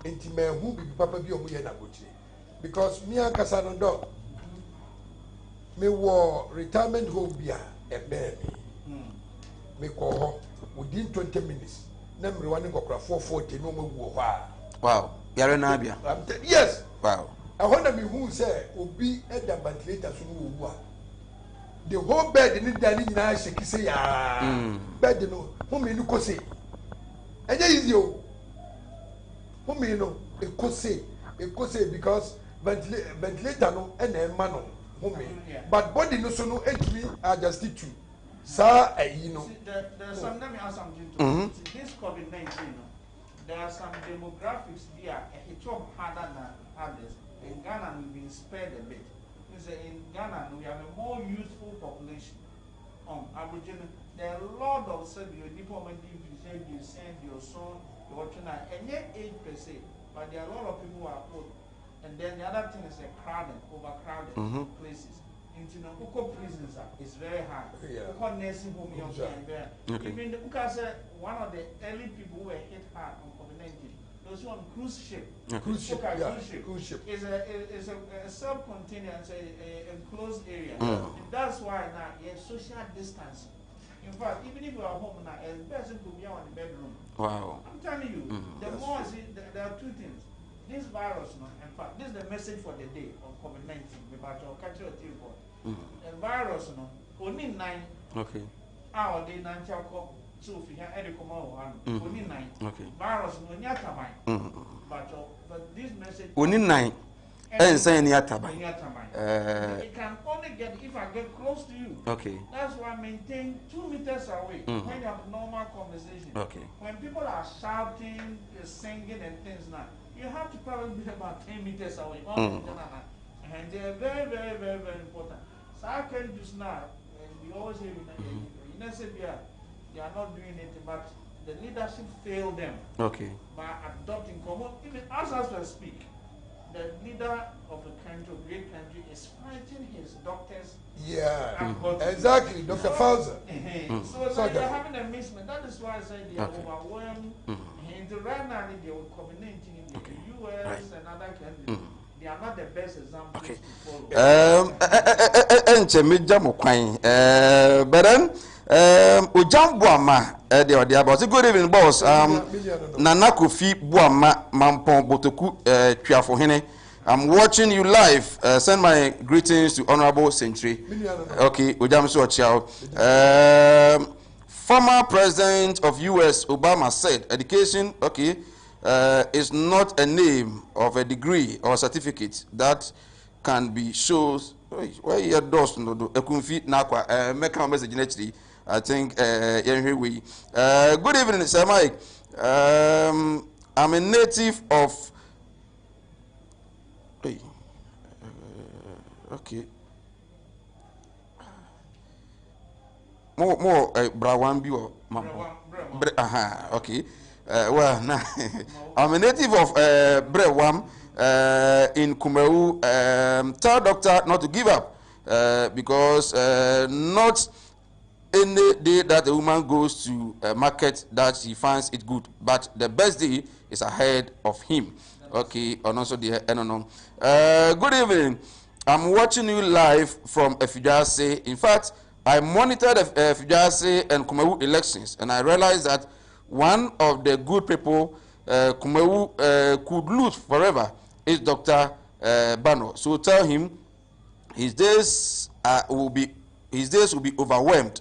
intimate who be papa be on me because me and Casano dog, me war retirement home beer a baby. Me call within 20 minutes. Number one go 440 no more. Wow. You're an Abia. Yes. Wow. I wonder me who say will be at the ventilator soon. The whole bed in the dining now shake say bed no whom you could say. And there is you. Whom you know it could say because ventilator no and a man whom but body no so no entry are just two. Sir, you know. There's some let me ask something to this COVID-19. There are some demographics there a hit harder than others. In Ghana, we've been spared a bit. In Ghana, we have a more youthful population. Aboriginal, there are a lot of your diplomat, you send your son, your children, and yet age per se, but there are a lot of people who are old. And then the other thing is a overcrowded places. Into prisons is very hard. Nursing home, even the one of the early people who were hit hard on COVID-19. Those who on cruise ship. Cruise ship is a self-contained and a enclosed area. And that's why now you have social distancing. In fact, even if you are home now, a person could be on the bedroom. Wow. I'm telling you, the more there are two things. This virus, in fact, this is the message for the day of COVID-19. About your culture report. The virus, only 9. Okay. Our day 9 so if you have any only 9. Okay. Virus, only but this message. Only 9. And saying it can only get if I get close to you. Okay. That's why I maintain 2 meters away when you have normal conversation. Okay. When people are shouting, singing, and things now, you have to probably be about 10 meters away. And they are very, very, very, very important. So I can just now, we always say, they are not doing it, but the leadership failed them. Okay. By adopting common, even as we speak, the leader of the country, great country, is fighting his doctors. Yeah, exactly, Dr. Fauser. So they're having a mismatch. That is why I say they are overwhelmed. And right now, they are COVID-19 in the US and other countries. They are not the best example to follow. But then, Ujam Buama, the about good evening, boss. Nana Kofi Buama, Mampon Botoku, Triafohene. I'm watching you live. Send my greetings to Honorable Century. Okay, Ujam Suachao. Former President of US Obama said, education, okay, is not a name of a degree or a certificate that can be shows. Why you does no do? Ekunfi nakwa. Make a message actually. I think we. Good evening, Sir Mike. I'm a native of. Okay. More Brawambi or okay. Well, nah. I'm a native of Brewam in Kumeru. Tell doctor not to give up because not any day that a woman goes to a market that she finds it good, but the best day is ahead of him. Okay, and also the good evening. I'm watching you live from Efijase. In fact, I monitored the Efijase and Kumeru elections, and I realized that one of the good people Kumeru could lose forever is Dr. Bano. So tell him his days will be overwhelmed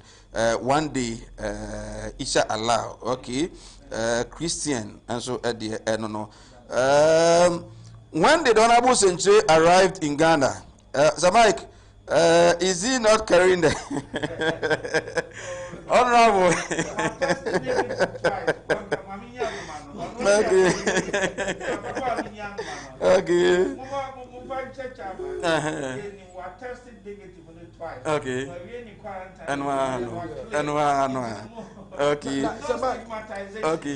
one day. Isha Allah. Okay, Christian, and so at the when the Honorable Century arrived in Ghana, Sir Mike, is he not carrying the Honorable? Okay. Okay. Okay.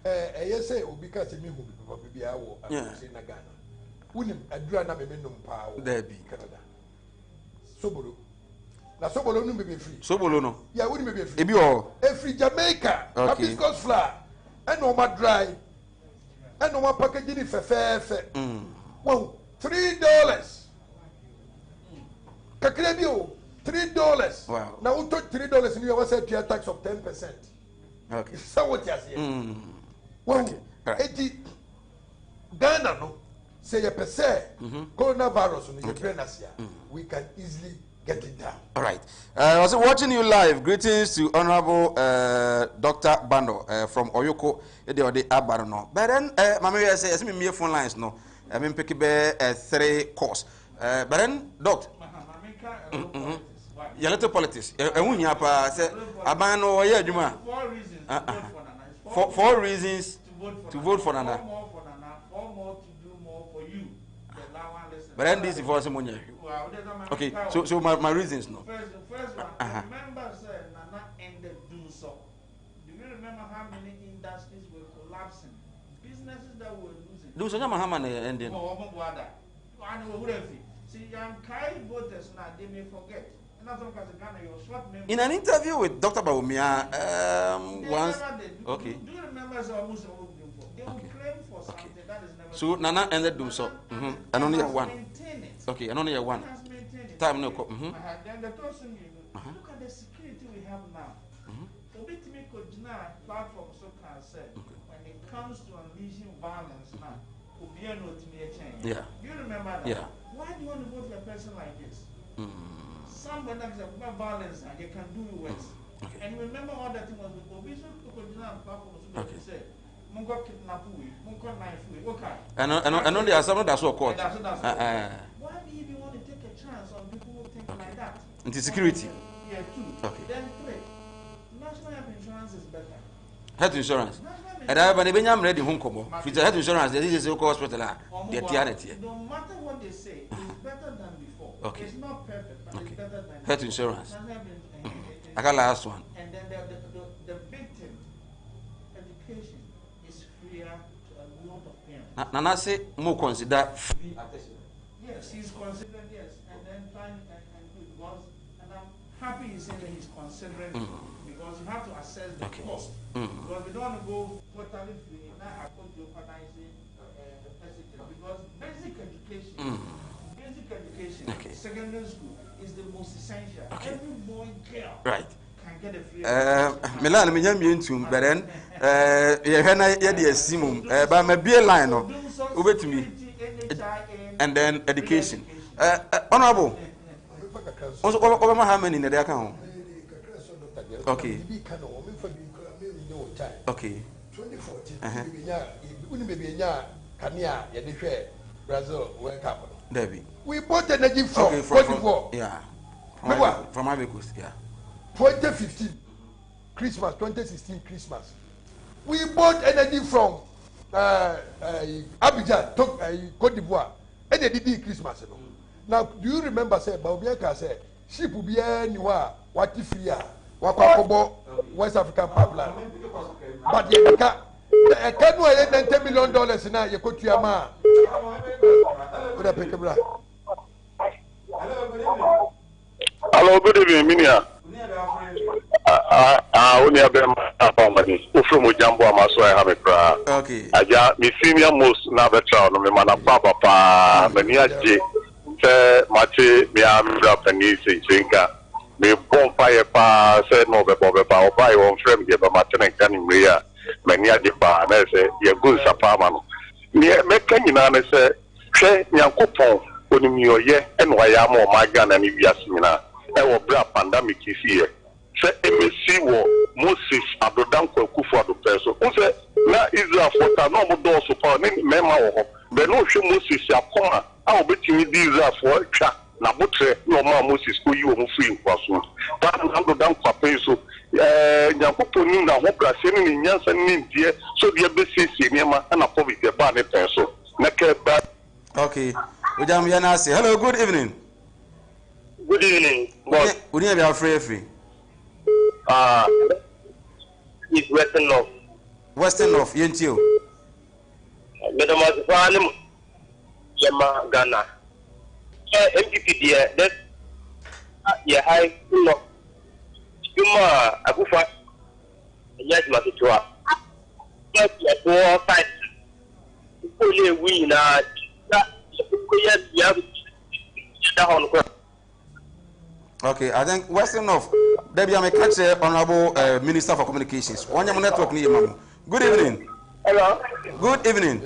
ɛyɛ sɛ obi ka sɛ mehu bibi awɔ asase na Ghana wonim adura na menom paa wɔ Canada sobolo na sobolo no bebe free sobolo no ya wonim bebe free ebi o free Jamaica hibiscus flower and no dry and no package ni fefefe wow $3 kakra bi o $3 wow na wo to $3 ni you say pay tax of 10%. Okay. So what you say? Well, eti Ghana no say you say coronavirus no you we can easily get it down. All right. I was watching you live. Greetings to Honorable Dr. Bando from Oyoko. The Abarono. But then, Mamma says, me phone lines no. I mean, pick 3 course. But then, Doctor. Yeah, little politics. Say Abano, yeah, Juma. 4 reasons to vote for Nana. 4 more to do more for you. But then this is for someone. Okay, so my reasons no. First one, remember said Nana ended doing so. Do you remember how many industries were collapsing? Businesses that were losing. Do so Mahama ending. See, young Kai voters now they may forget. In an interview with Dr. Bawumia, once. Okay. Do you remember they will claim for something that is never. So Nana ended do so. And only one. Okay, and only one. Time no. Then the person look at the security we have now. Platform so can say when it comes to unleashing violence now, yeah. Do you remember that? Yeah. Why do you want to vote for a person like this? Somebody that is about violence and they can do it worse. Okay. And remember all that thing was the provision platform so they say Mungo kidnap we, Mungo knife we, okay. And on the assembly that's what court. Why do you even want to take a chance on people who think like that? Into security. Yeah, 2. Okay. Then 3. National health insurance is better. Health insurance. And I have been ready home combo. With the health insurance, there is a hospital. No matter what they say, it's better than before. Okay. It's not perfect, but it's better than health insurance. I got last one. And then the big thing, education is freer to a lot of parents. Nana say more consider. Yes, he's considering and then trying and because and I'm happy he's saying that he's considering because you have to assess the cost. Because we don't want to go totally free. Now I put you the message because basic education, secondary school is the most essential. Every boy girl can get a free Milan me nyam yentum beren ye hwe na ye de asimum ba ma bie line no obetumi and then education honorable also over how many na dey aka ho okay 2014 Kania yedihwe Brazil World Cup. Debbie. We bought energy from Cote d'Ivoire. Yeah. From Ivory Coast, yeah. 2015 Christmas, 2016 Christmas. We bought energy from Abidjan, Cote d'Ivoire. And they did Christmas. Now, do you remember say Baubiaka said ship will be anywhere what if you are West African pipeline. But you can't $10 million now you go to your man. Hello, good evening, Minia. Only a bit of money. From Jambo, Amaso, I have a cry. Okay. Aja, my senior most Navetra, no man of Papa, Mania J. Mate, me am Japanese, Jinka. Me bonfire pa, said no, Baba, buy one frame, give a matin and canning Maria. Mania Jipa, and I say, you're good, Sapamano. Near Mekanina, say, Che, Yankopon, when you're ye, and why am more my gun and Yasmina. I will bring a pandemic here. Say, MSC war, Moses, Abdodanko, Kufu, the person. Who said, now Israel for no more support, Memo, but no show Moses, Yapona. I'll bet you Israel for a chat. Na butre no ma Moses ko yi o mu free nkwaso ta na do dan kwapen so nyankopon ni na ho brase ni nyansa ni ndie so de be sisi niema na covid e ba ne pen so na ke ba. Okay, ojam ya na say hello, good evening. Good evening boss. Uni e be free it's written off. Western of Yentio. Madam Azanum Yama Ghana. MPP dear, that yeah, high no. Yuma Abufa, yes, Matitua. Yes, four fights. Only we now. Okay, I think Western of Debbie, I'm a catcher, Honorable Minister for Communications. One your network near Mamu. Good evening. Hello. Good evening.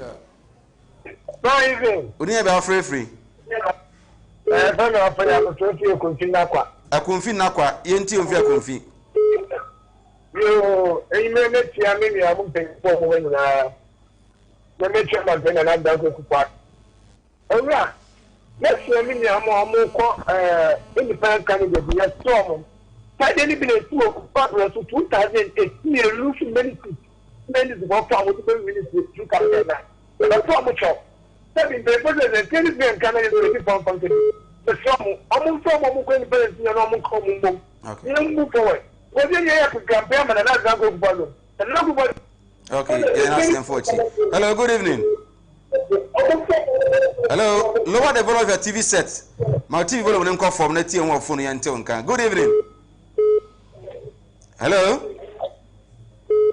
Good evening. Would you be free? I don't know if I have to continue. A confi nakwa, Yenti of your confi. You, a minute, I mean, I won't pay for when the nature of the and I'm going to part. Oh, yeah. Yes, I mean, I'm more independent candidate. Yes, Tom. I didn't even a 2008 year losing many people. Many of the ministry to come there. But so much of the president, Canadian candidate from country. The sum, almost some of the president, and almost common. Okay. Move forward. What do you have to compare and another go follow? Another. Okay, hello, good evening. Hello, lower the volume of your TV set. My TV volume will come from the TV phone until good evening. Hello.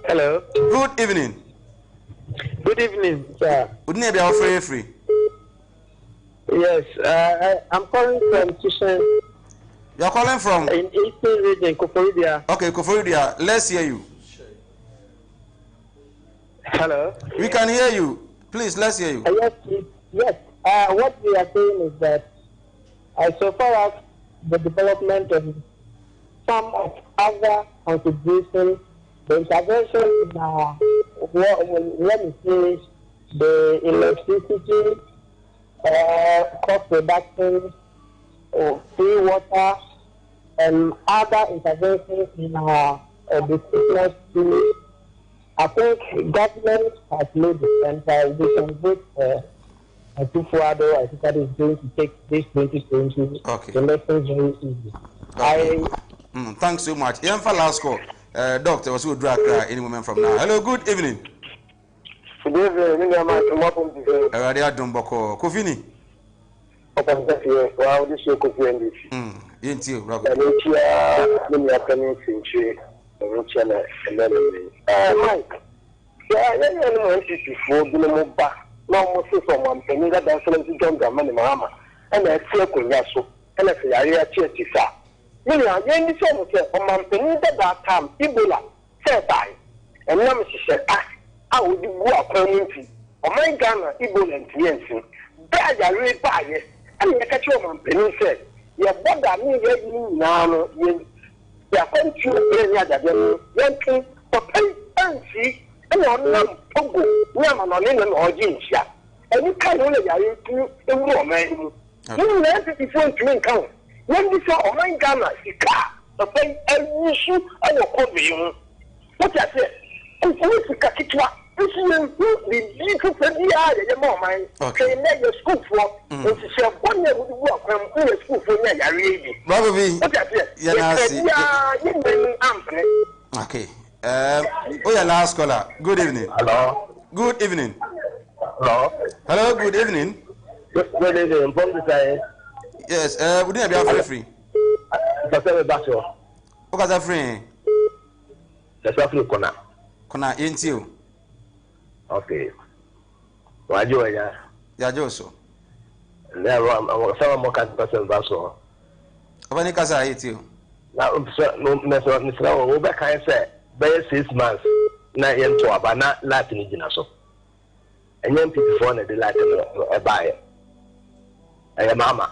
Hello. Good evening. Good evening, sir. Wouldn't you be free? Yes, I'm calling from Tushan. You are calling from? In Eastern region, Koforidua. Okay, Koforidua. Let's hear you. Hello. We can hear you. Please, let's hear you. Yes. What we are saying is that so far as the development of some of other contributions, the intervention in let me say the electricity, crop production, free water, and other interventions in our business tools. I think government has made the center. We can vote Tufuado. I think that is going to take this 2020 elections very easy. Okay. Thanks so much. Yemfa last call. Doctor, was good any woman from now. Hello, good evening. Good evening. I'm Dumboko. Kofini. Wow, this is Kofi. Yentio, brother. Mike, yeah, I want you to go back. No more so one penny that I'm going to do money, Mama, and I feel Kunyaso, and I say, I church is up. You are young, so on penny that time, Ebola, said I, and Mamma said, I would walk community. On my Ghana, Ebola and Tiensin, bad I read by it, and I catch your penny said, yeah, but I mean, now, ya kwantu enya dadem yankin papai ansi ena onam pogo nyama no ne no ojinsia eni kan no ya yetu ewu oman mu ni na ntiti fo ntumi nkan yen bi so oman Ghana sika papai awusu awo kobi mu what I say ko sika kitwa isi bi ko fadi ya ye ma oman ke na ye school for nti se bonye wudu akwam na school for nya yare yi Brother V. what I say Okay. Oh, your last caller. Good evening. Hello. Good evening. Hello. Hello. Good evening. Good evening. From the side. Yes. We didn't be free. That's a battle. What was free? That's a free corner. Corner into. Okay. Why do you? Yeah, Joso. Never. I'm some more kind of person. Battle. How many cars are you? Now, no, we back. I say, by 6 months. Na yen to abana Latin jinaso. And young people for the Latin buy. I am mama.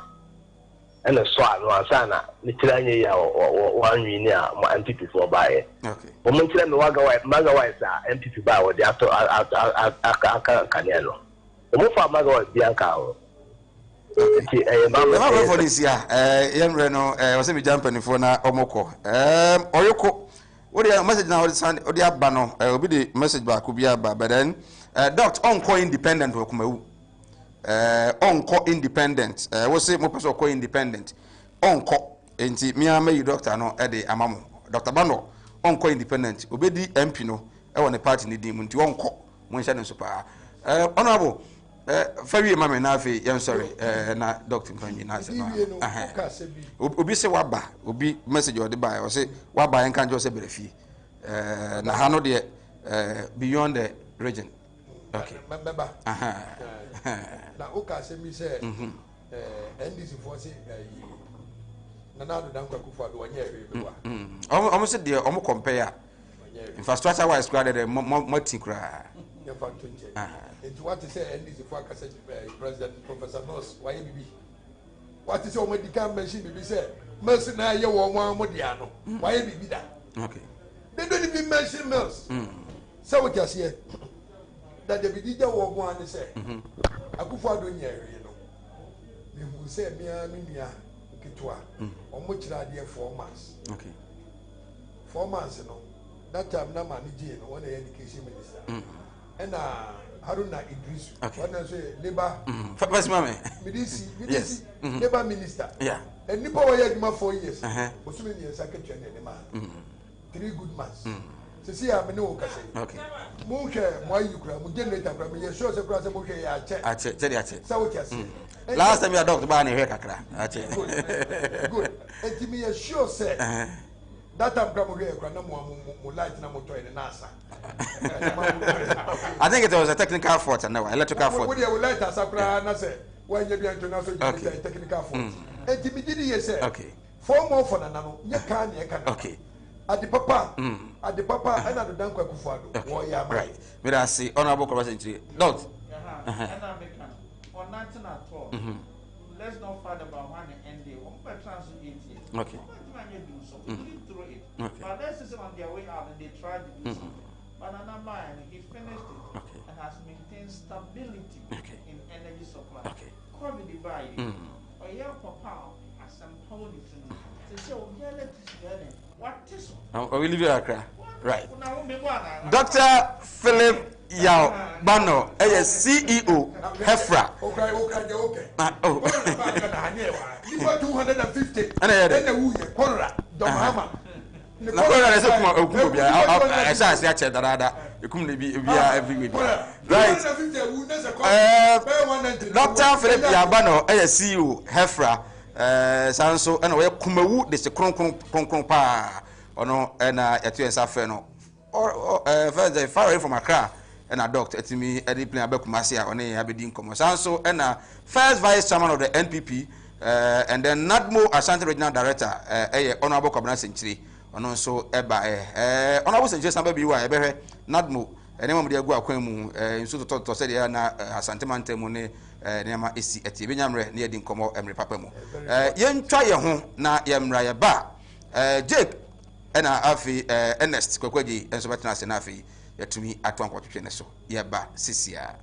And a swan or sana, Nitrania or 1 year, my auntie before buy. Okay. Woman tell me Magaways are empty to buy what they have to Canelo. The move for Magawa Bianca. Okay. The for this year, Yam Reno was a jumping for na Omoko. Oyoko. What the message now is on the Abano, will be the message back could be about, but then, Dr. Onco independent or Kumu. Onco independent, was say more person independent. Onco, and me, I may doctor no, Eddie Amamo. Dr. Bano, Onco independent, obey the MP no, ɛwɔ ne party ne din mu nti wɔnkɔ mo nhyɛ ne nso paa honorable fawie ma me na afei yɛn sɔre na doctor mpanyi na asɛ no obi sɛ waba obi message ɔde ba ɔ sɛ waba yɛn kan jɔ sɛ bɛrɛ fie na ha no deɛ beyond the region okay meba na oka sɛ mi sɛ NDC for say Nana do Danko Kufa do ɔnyɛ ɔmo sɛ deɛ ɔmo compare infrastructure wise kura de mo ti kura yɛ fa to nkyɛn nti what is say NDC for akasa president Professor Nos wayɛ bibi what is say ɔmo di kan machine bibi sɛ mercy na yɛ wɔ ɔmo amodia no wayɛ bibi da okay they don't even mention mills sɛ wo tiaseɛ that the bidija wɔ ɔmo ani sɛ Akufo do nyɛ hwee no mehu sɛ mia me nua ketewa ɔmo kyerɛ adeɛ 4 months okay 4 months no that time na ma ne gye no wɔn na yɛ education minister ɛna Haruna Idrisu wɔn na so yɛ labor first mama medisi labor minister yeah and nipa wɔ yɛ adwuma 4 years osumi ni yɛnsa ketewa ne ne ma 3 good months sisi a me ne wo kasa okay mo hwɛ mo ayi kura mo generator kura mo yɛ sure sɛ kura sɛ mo hwɛ yɛ akyɛ sɛ wo tiase last time you doctor ba na hwɛ kakra akyɛ good enti me yɛ sure sɛ that time kura mo hwɛ kura na mo light na mo tɔ ne na asa I think it was a technical fault and no electrical fault. Wo dey light asa kura na sɛ wo anya bi anto na so generator technical fault enti me gidi yɛ sɛ okay 4 more for na no nyɛ ka ne ka na okay ade papa ɛna do Danko Akufo Addo wo ya ma right me da see honorable conversation dot on nothing at all. Let's not fight about one and day. One per trans 8 years. Okay. We live through it. Okay. But let's say on their way out and they tried to do something. But another man, he finished it and has maintained stability in energy supply. Okay. COVID divided. Or yeah, papa, as some police. To say, oh, yeah, let's get what is we leave you Accra. Right. Dr. Philip Yao Bano, CEO, Hefra. Okay. Oh. You got 250. And I then the Wuya, Konra, Domhama. Na kwa na sema okumu bia esa ase ache darada ekum na bia every week right Dr. Philip Yabano CEO Hefra sanso na we kumawu de se kronkron pa ono na eto ensa fe no first far away from Accra na doctor etimi edi plan abekumase a one abedi nkomo sanso na first vice chairman of the NPP and then Nadmo Ashanti regional director honorable Kwabena Century ono nso eba honorable Century samba bi wa ebehwe Nadmo ene mo de agu akwan mu nso to se de na Asante mantemu ne nema esi eti benyamre ne edi nkomo emre papa mu yentwa ye ho na yemra ye ba Jake ena afi Ernest Kwakwaji enso betena se na afi yatumi atwankotwetwe ne so ye ba sisia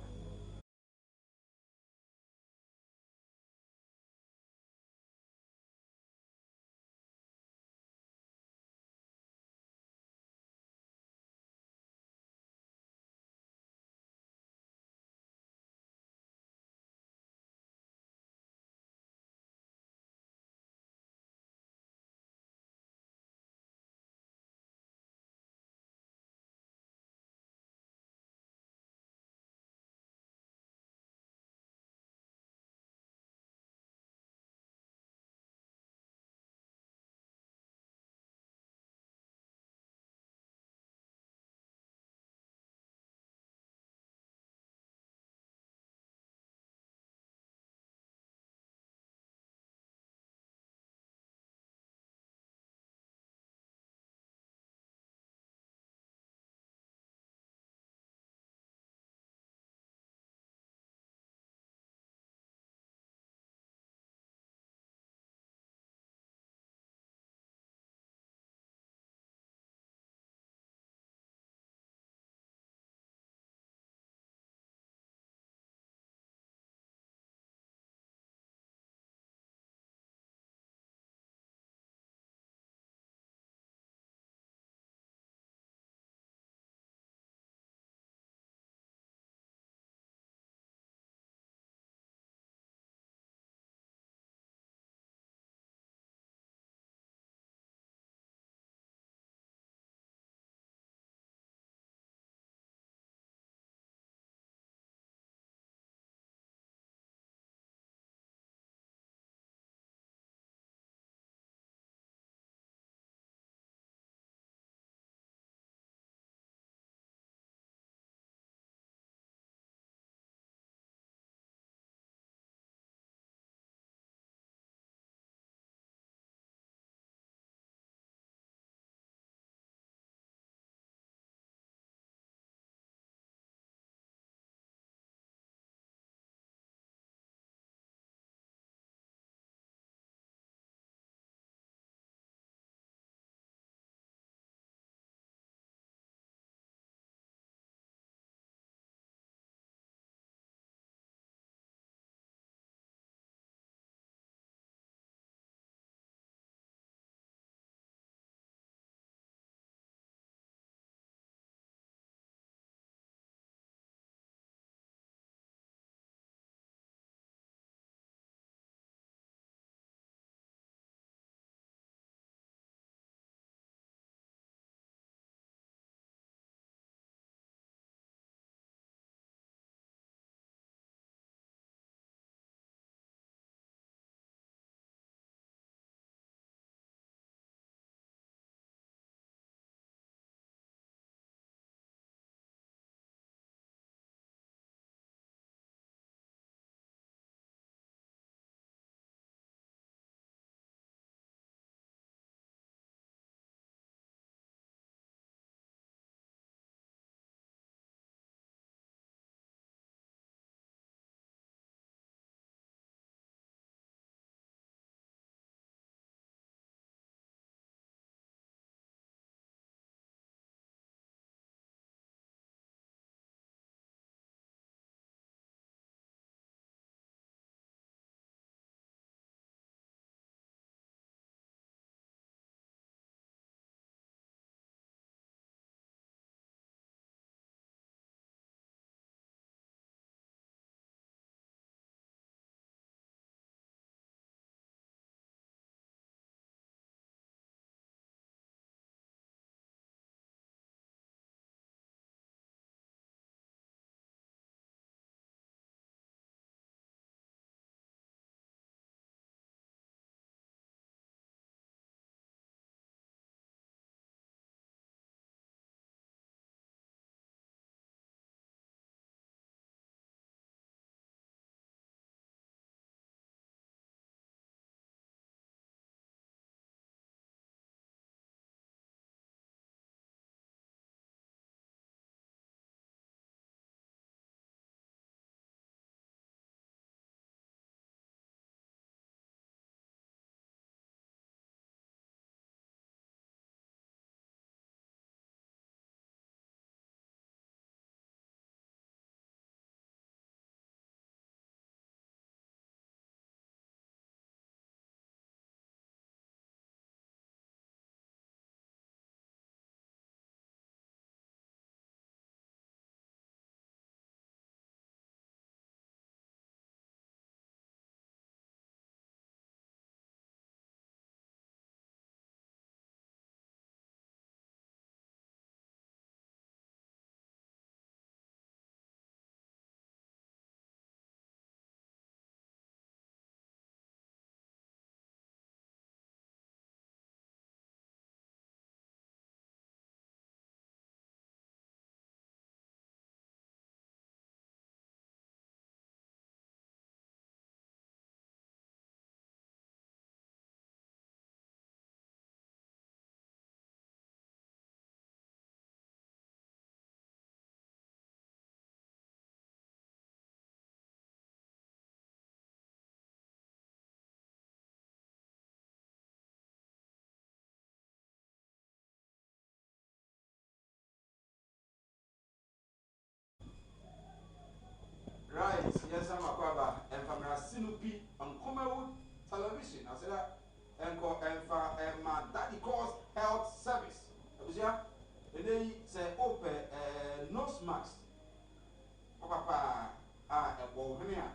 papa a ball here.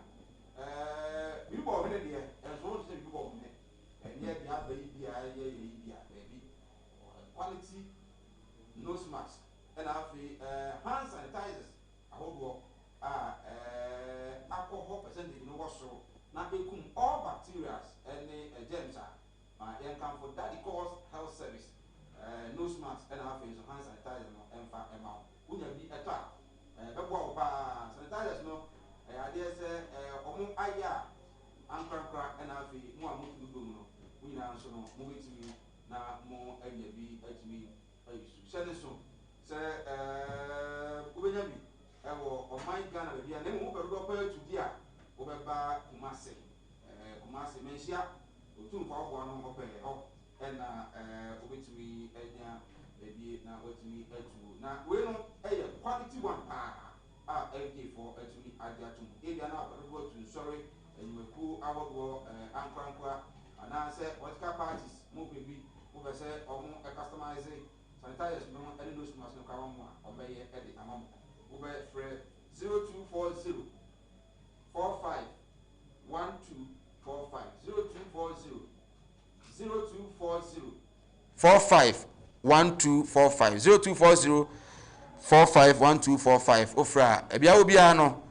You ball here, as well as you ball here. And yet, you have baby, baby. Quality nose mask. And I have hand sanitizers. I hope alcohol percentage in the so now they come all bacteria and germs and come for that cause health service nose mask and have hand sanitizer and amount would be a trap sanitizers no idea say omo aya and crack and have more no we now so no move to me now more be at me send so say ubenyabi on my Ghana baby and then we go to dia obeba Kumasi mensia otum fa ogwa no ope and obetumi enya baby na otumi atu na we no quality one FD for atumi adiatum ebia na abado to sorry enweku awogo ankrankwa ana say what parties mo baby mo be say omo customize sanitizers no any those must no kawo mo obeye edi amamo over 0240 45 1245 0240 0240 45 1245 0240 45 1245 ofra ebia obia no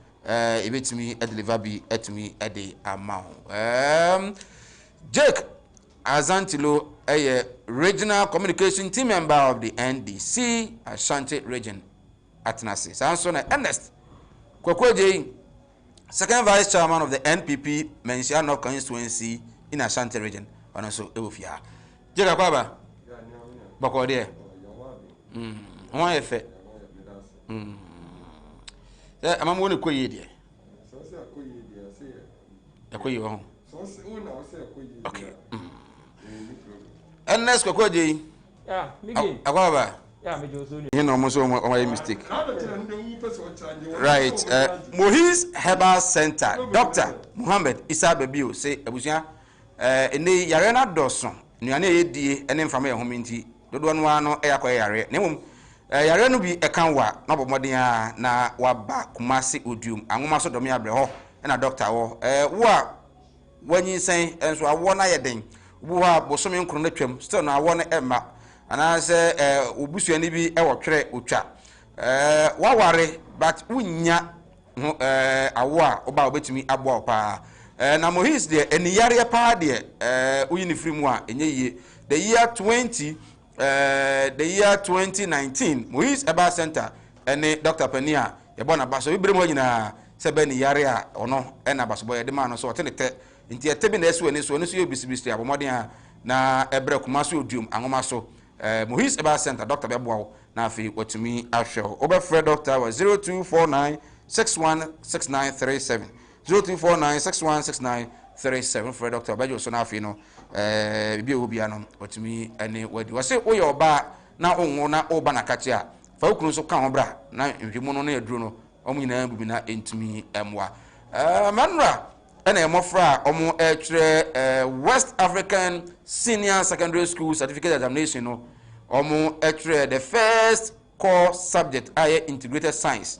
ebetimi deliver bi etimi ede amount Jake Azantilo regional communication team member of the NDC Ashanti region Atenase. Sanso na Ernest Kwekweje, second vice chairman of the NPP Mensia North constituency in Ashanti region. And also Ewofia. Jega Kwaba. Bako there. One effect. I'm going to call you there. Okay. Ernest Kwekweje. Yeah, Miguel. Akwaba. You know, almost my mistake. Right. Mohis Herbal Center. Dr. Muhammad Isa Babio say Abusia ene yare na doso. Nuane yedie ene mfama ye hominti. Dodo no ano yakwa yare. Nemum yare no bi ekanwa na bomoden a na waba Kumasi Odium. Anwoma so domi abre ho na doctor wo. Wo a wanyi sen enso awo na yeden. Wo a bosomi nkro na twam. Still na awo na emma. Ana se obusuani bi ewotwere otwa waware but unya awo a oba obetumi abo opa na Mohis de eniyare pa de uyini free mu a enye yie the year 2019 Mohis Herbal Center ene Dr. Pania yebo na baso bibre mu nyina se be niyare a ono na baso boy de ma no so otenete nti etebi na esu eni so yobisibisi abomodin a na ebre Kumasi Odium anwoma so Mohis Herbal Center Dr. Beboao na afi watumi ahwe obefre doctor was 0249 616937 0249 616937 for Dr. Bejo so na afi no bibi obia no watumi ene wadi wase oye oba na onwo na oba na kache a fa okunu so ka ho bra na nhwemu no na eduro no omunyina bubi na entumi emwa manra ene emofra omo West African Senior Secondary School Certificate Examination no omo the first core subject integrated science.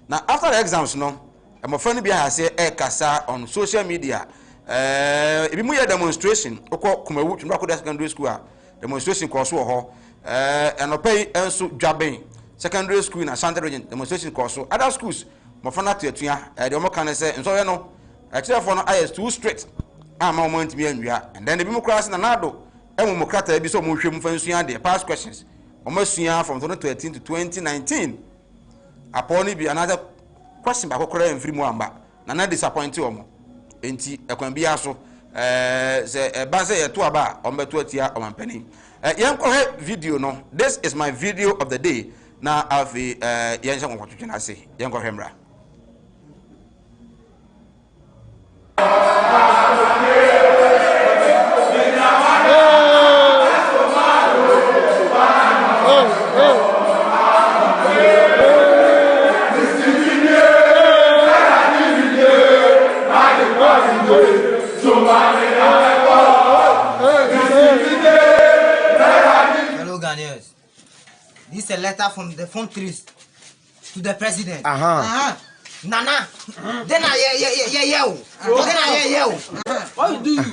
Now after the exams no emofra ni bia say kasa on social media ebi mu ya demonstration okọ Kumawu Twumako Secondary School a demonstration course wo ho enopay enso Dwaben Secondary School in Ashanti region demonstration course other schools mofra na tuatua de omo kan say nso we no for no is too strict ama moment me anwia and then the bimu class na nado emu krata bi so mo hwem fa nsua de past questions omo sua from 2013 to 2019 upon bi another question ba kokora emfiri mu amba na disappoint omo enti ekwan bia so se ba se yeto aba ombeto atia omampani yenkohe video no. This is my video of the day na afi yensha kwatwetwe na se yenkohe mra. Hello Ghanaians, this is a letter from the phone trees. to the president. Nana, then what you do?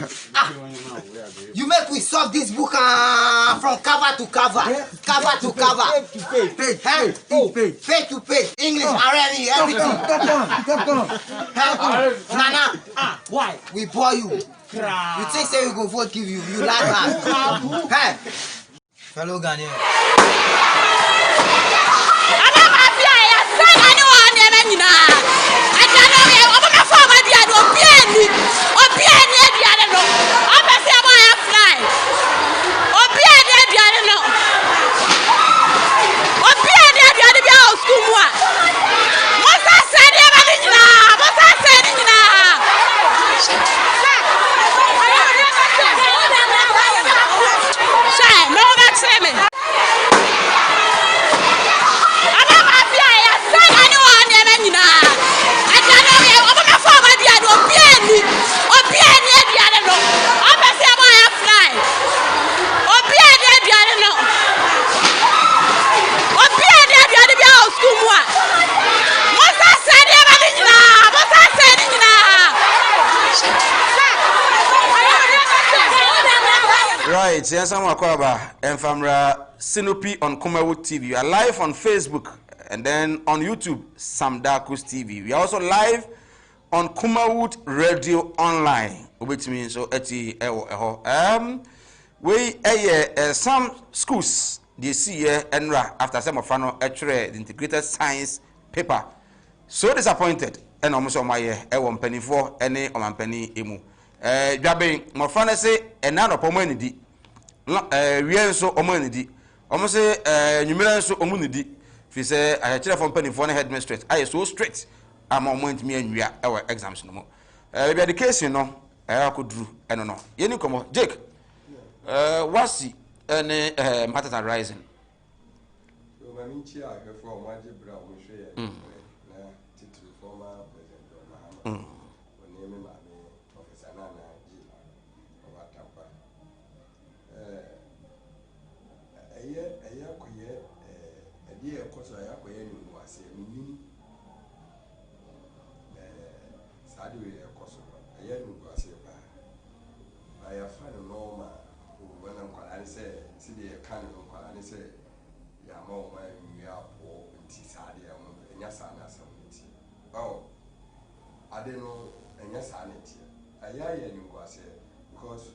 You make we solve this book from cover to cover, cover to cover, page to page, English, Arabic, everything. Nana, why? We bore you. You think say we go vote give you, you like us. Hey, fellow Ghanaian. Right, yes, I'm Wakwaba and Famra Sinopi on Kumawood TV. We are live on Facebook and then on YouTube, Sam Darkus TV. We are also live on Kumawood Radio Online, which means so we some schools they see enra after some of the integrated science paper. So disappointed and almost on my penny for any on penny emu. Jabbing my friend say and now upon we so omanidi almost say numeral so omunidi fi say I tell from penny for headmistress I so straight am on me and we are our exams no more be education no I could do and no yeni komo Jake what's any matters arising because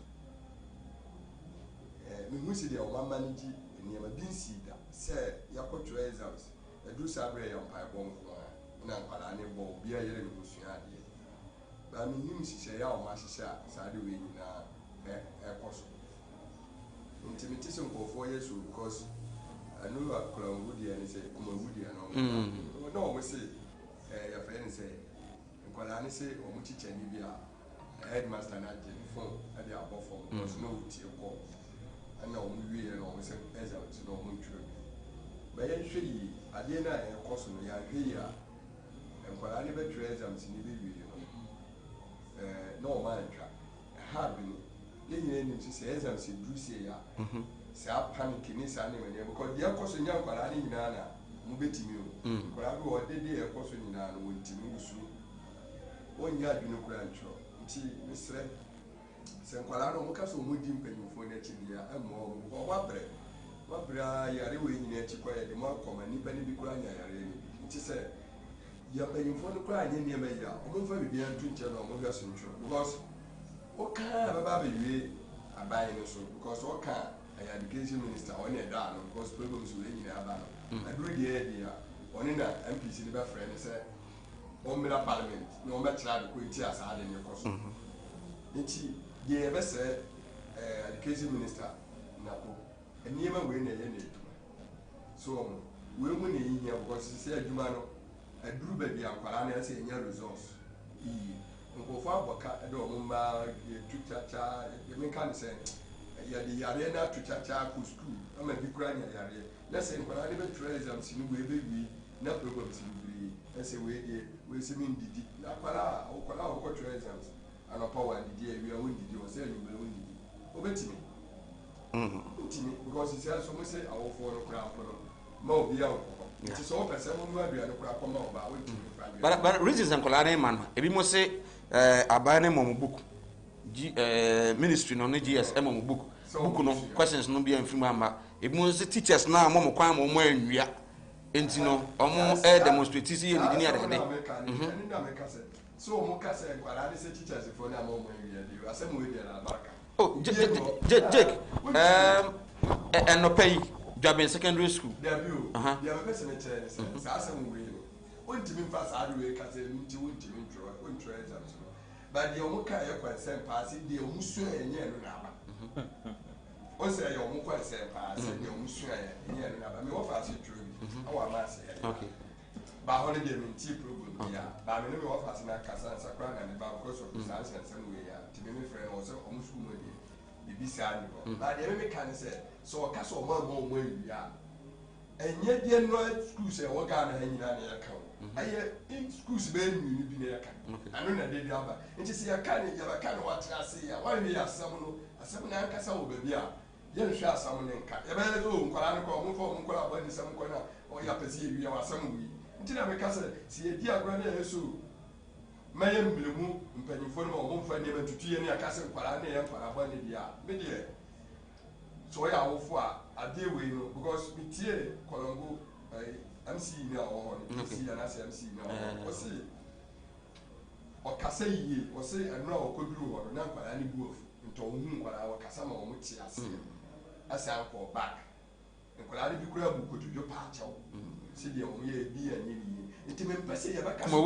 me who see the one manage in your being see that say your culture exams a do sabre your pipe bomb na kwalane bo bia yere me busua de ba me him hihye ya o ma hihye sade we nyina ekoso intimity so nkofo yesu because I know a Woody and say kuma Woody and no we say your friend say kwalane say o mu chiche ni bia headmaster na je phone at the above phone because no tie call and now we and always as out to no true but then she ade na e course no ya hwe ya and kwala ne betre exams ni be wi no man twa hard ni yen ni say exams do say ya say panic ni say na we because the course nya kwala ni nyina na mu betimi o kwala bi o de de course nyina no wontimi gusu onya adwene kura ntro nti misre senkwala no muka so mudi mpanyimfo na chidia emo wabra yare we nyina chikwa ya de ma koma ni bani bi kura nya yare ni nti se ya mpanyimfo no kura anya niam ya omfa bibia ntu nche no mo hwa so ntro because oka baba bewie abai no so because oka education minister on e da no because problems we nyina aba no aduru de dia oni na MPC ni ba friend se Omira Parliament, no matter the quality as I had in your course. The best education minister, Napo, and never win a unit. So, we win in here because he said, Jumano, a drew baby and Parana say, your resource. Uncle Fabaka, a Domumba, to Chacha, the Mekan say, the arena to Chacha, who's school. I'm a big crying area. Let's say, when I never trace them, see, we baby, no problems in the say, we see me did Aquala or culture exams and a power and the we are windy or say you will win. Obey me because he says so much say our phone crap more be out It's so person who will be a come about. But reasons and color man, if you must say, abane mom book, ministry no GSM book, book no questions no be from mama. If most teachers now, mom, crime or more in Ria, and you know, or more demonstrate easy in the other day. So, Mocas and Qualani teachers for now, you are some way there. Oh, Jake, and no pay. Job in secondary school. There you are a person in chance. Assam will. Won't you fast out way, cousin, to win treasure. But the Omuka, your quite same passing, the Omusu and Yanaba. Once I almost quite same passing, the Omusu and Yanaba. Me offer you true. Our master. Okay. By holiday in tea problem, yeah. By many of us in our Cassan Sacran and about course of science and some way, to be my friend also almost good. Be sad. But the enemy can say. So a castle more way we are. And yet, the annual schools say, what kind of hanging on the account? I in schools, baby, you be there. I don't know the other. And you see, I can't have a kind of what I see. Why we have someone, a seminar castle will be here. You shall someone in cat. A very low, Colanico, Mufo, when some corner, or you perceive you are some way. Until I make us see a dear granny, so. Mayam Blue, Penny Phone or Mufo, never to tea any a castle, Colani, and for a bunny, dear. So I will for a day we know because we tear Colombo, MC now or MC and MC now. Or see or Cassay or say and now could do or not by any booth into whom what our Cassama or Mutias as I call back. And could I be crab to your patch? See the only be and ye. It may pass a Bacamo,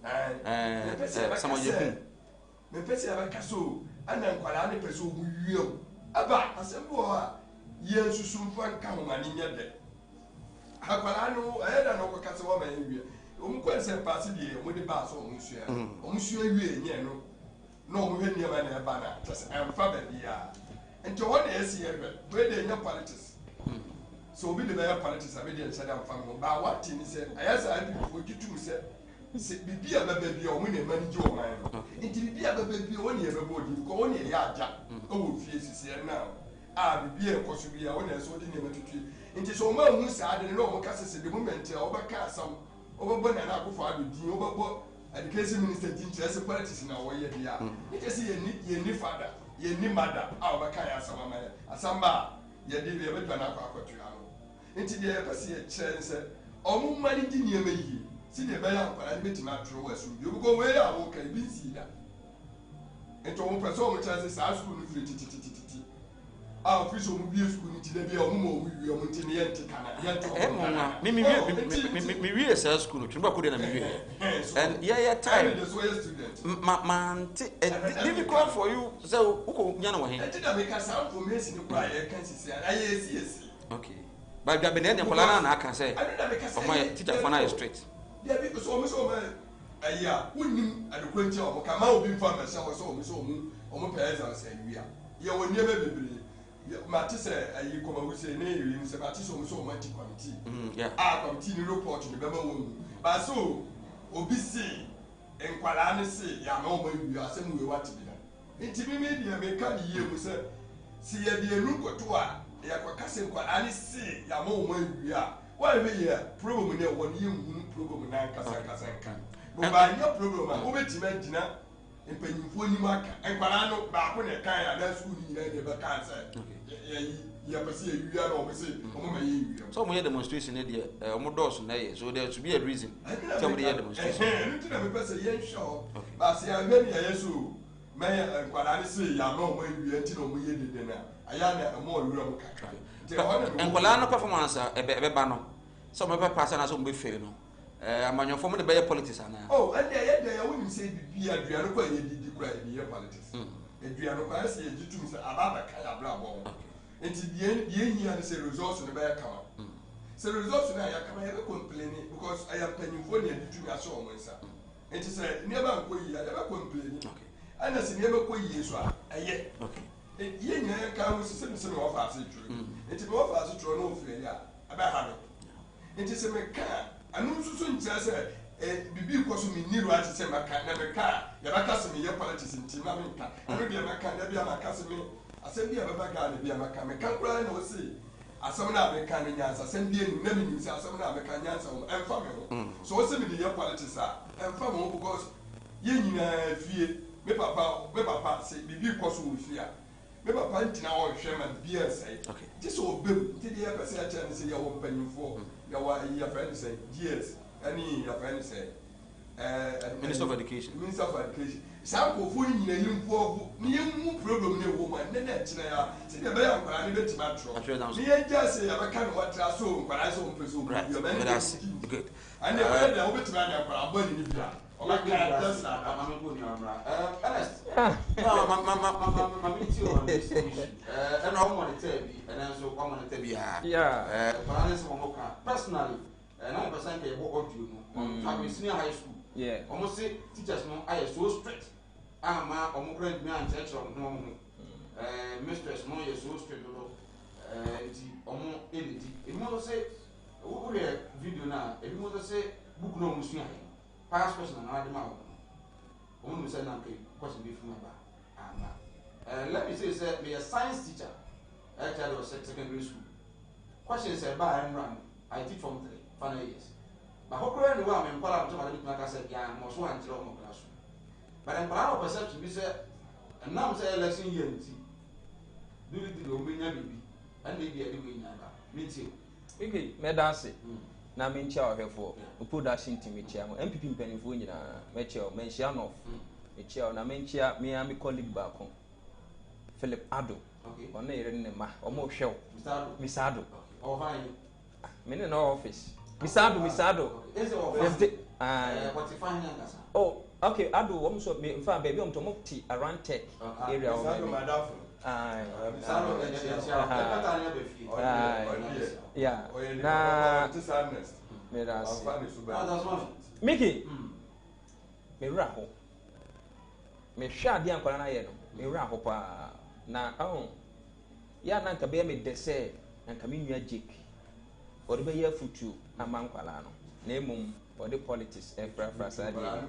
and some of you. Me pese abakaso ana nkwala ne pese obuwiem aba asembo yesu sumfa nka ho mani nyede akwala no ayeda no kokase wo ma yewie omukwense paase die omudi ba so omusua wie nye no no omhwe niema na eba na tese emfa ba bia nti ho na esi yebe we de nya politics so obi de ba politics abi de nchada mfa mo ba what ni se ayasa abi ogitum se se bibia baba bia o mu na manage o man no nti bibia baba bia o ne baba odi ko o ne ya aja o wo fie sisi na bibia ekoso bia o na so de ne matutu nti so ma hu sa de no mo ka se the moment o ba ka asam o ba bona na akofo abedi o ba bo education minister din chese politics na wo ye bia nti se ye ni father ye ni mother o ba ka ya asam ama asamba ye de be be na akwakwatu ano nti de pese ye chense o mu mani di niema yi see the better and bit my true as you go where I will can be see that. And to one person, which has a school free our official will be a school to the Omo, we are Montinian. Me really a school, Chuba and yeah, time. Man, difficult for you. So, Yano, I didn't make a sound for missing the choir, can see, yes. Okay. But Gabinet and Polana, I can say, I didn't make a my teacher for night straight. Yeah, because almost over a year, wouldn't at the quench of Kamau be for myself or so, pairs I say, we are. You will never be. Matisse, you come out with a name, you say, Matisse, so much committee. Yeah, committee report to the Bama. But so, OBC and Qualani say, Yamo, you are saying we want to be done. Intimate may come here, we say, see a dear Nuko to her, Yakwakasim Qualani say, Yamo, we are. Why be here? Problem in 1 year, problem in Casanca. But by your problem, I will be dinner in penny for you, Mark, and Parano, back when a kind of that's who you never can say. You have to see you are always saying, some way demonstration, Modos, so there should be a reason. Somebody had demonstration. Yes, sure. But see, I'm very a so. Mayor and Qualani say, you know when we enter on we did dinner. I am a more room. And Colano performance a bebano. Some of a person has only failed. I'm on your form of the better politics. Oh, and I wouldn't say the Adriano did cry the politics. Adriano Pass, you to Mr. Ababa Kayabla. And to the end, you have a resource in the bear come. So, resource I come ever complaining because I am penny for you to your soul, my son. And to say, never never complaining. And as never quit years, a year. Yen can some of us true. It is more fast to no failure about having. It is a mecha. And no soon says a bibi because me need to say my car, never car. Yabakasimi, your politics in Timamika. I will be a macan, there be a macasimi. I said, be a bag, be a macan. I can't cry no see. asɛm na abɛka no nyansa asɛm bi anim na menim sɛ asɛm na abɛka nyansa ho ɛmfa me ho so ɔsɛ mede yɛ politics a ɛmfa me ho because yɛn nyinaa fie me papa sɛ biribi kɔ so wɔ fie a me papa ntina ɔhwɛ ma biribi ɛsɛe gye sɛ ɔbɛm nti deɛ yɛpɛ sɛ yɛkyerɛ no sɛ yɛwɔ mpanyimfoɔ yɛwɔ yɛfrɛ no sɛ gs ɛne yɛfrɛ no sɛ Minister of Education. Saa nkɔfoɔ yi nyina yi mpoɔfo ne yɛmu problem ne ɛwɔ mu a ne na ɛkyerɛ a sɛ deɛ ɛbɛyɛ nkwadaa ne bɛtumi atwerɛ ne yɛgya sɛ yɛbɛka ne wɔtra so nkwadaa sɛ ɔmpɛ sɛ ɔbɛbia mɛne ɛne ɛbɛyɛ deɛ wobɛtumi anya nkwadaa bɔ ne ne bia ɔbɛka tɛsa ɛna ɔmɔnitɛ bi ɛna nso ɔmɔnitɛ bi nkwadaa ne sɛ ɔmɔka personally 9% kɛ yɛbɔ audio no from senior high school. Almost say teachers no are so strict. Ma omukran me an church on no mistress no is so strict no nti omo elidi. If you say we video na, if you say book no musua pass question na adema wo. Omo no say na question be from ba. Let me say me a science teacher at secondary school. Question say ba and run. I teach from 3 final years. But how can you want me to say, yeah, most one to my classroom? But I'm proud of perception, we say, and now say election year, do it to the Omina baby, and maybe a doing never. Me too. Okay, Medasi. Now, mean chair here for put that into me chair, MPP penny for you, Metro, Menchianov, a chair, and I mean chair, me and my colleague back home. Philip Ado, okay, on a almost show, Miss Ado, or fine. Men in our office. Misado. Is it what's the fine? Oh, okay. I do almost me. In fact, baby, I'm to Mukti around tech area. Yeah. Nah. Mickey. Me raho. Me share the uncle and I know. Me raho pa. Na oh. Ya nanka be me dessert and coming jig. Or the year futu a man qualano, name or the politics, a preference.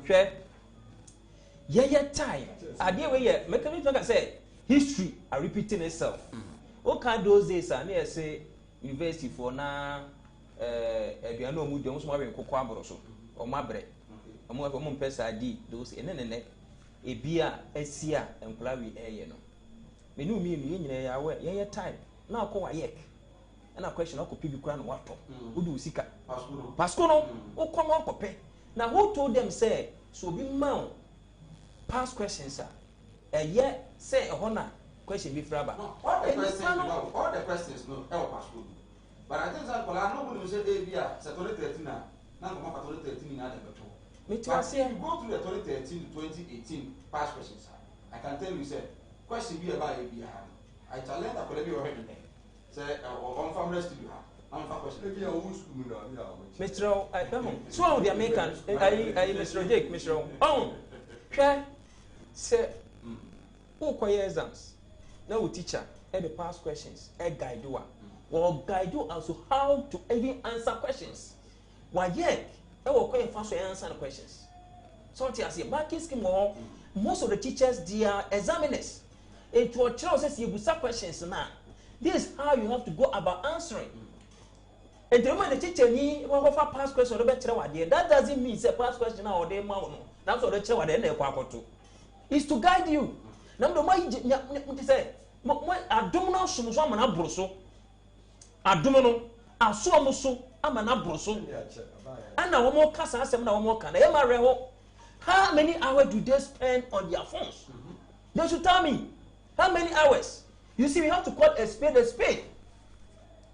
Share time. I dear way, make me talk. I say history are repeating itself. What kind those days are near say university for now? You know, we don't want to cook or my bread. I'm more of a month ID, those in the a beer, a seer, and play air, you know. Me know me in your time. Now call a yek. And a question of people crown what who do sika Pascono, who come on copy. Now who told them say so be mount past questions sir a year say a honor question be fraba all the questions no Pascono but I think that nobody will say Abia 2013 now come up 2013 in other me too say you go through the 2013 to 2018 past questions sir I can tell you say question be about Abia I challenge that could be already say on family studio I'm for question maybe a who's school Mr. I don't so the Americans I Mr. Jake Mr. Oh say who quiet exams no teacher the past questions a guide you or guide you also how to even answer questions why yet I will quite fast to answer the questions so I say marking scheme more most of the teachers they are examiners it will tell us you will questions now. This is how you have to go about answering. And the moment the teacher need one of our past questions, that doesn't mean it's a past question now or they mount. That's what the chair would end up to. Is to guide you. Number one, say, I don't know some woman abroso. I don't know. I saw muso. I'm an abroso. And now one more cast and some more can. How many hours do they spend on their phones? They should tell me. How many hours? You see, we have to call a spade.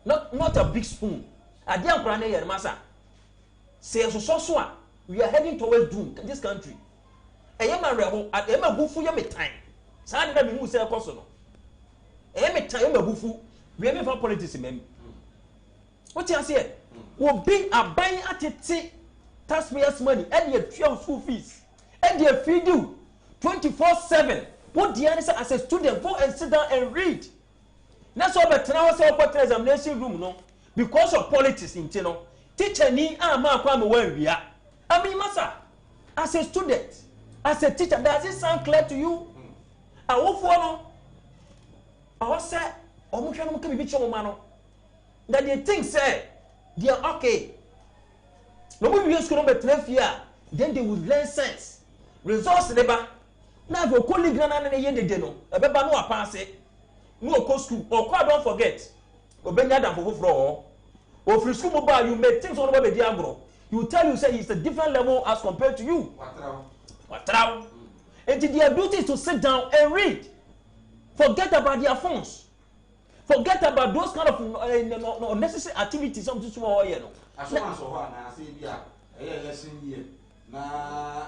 Not a big spoon. I didn't run here, Massa. Say so we are heading towards doom in this country. I am a rebel at Emma Bufu Yami time. Sandra be Musa Cosono. Emma time Bufu. We have for politics, ma'am. What you say? Will be a buying at it, taxpayers' money, and your 12 school fees, and your feed you 24/7. What the answer as a student, go and sit down and read. That's all but now say what examination room no because of politics in Chino. Teacher ni ma kwame where we are. I mean massa as a student, as a teacher, does it sound clear to you? I will follow. I was say omo hwe no ke bibi chomo ma no. that they think say they are okay. Nobody else could not be fear. Then they would learn sense. Resource labor. Now go colleague na na ye de no. Ebeba no pass it. No go school. Or don't forget. Obenya dan for fro. Or free school mobile you may think on about the agro. You tell you say it's a different level as compared to you. Watrao. And their duty is to sit down and read. Forget about their phones. Forget about those kind of unnecessary activities. Something small, you know. As long as I say, yeah, a lesson here. Na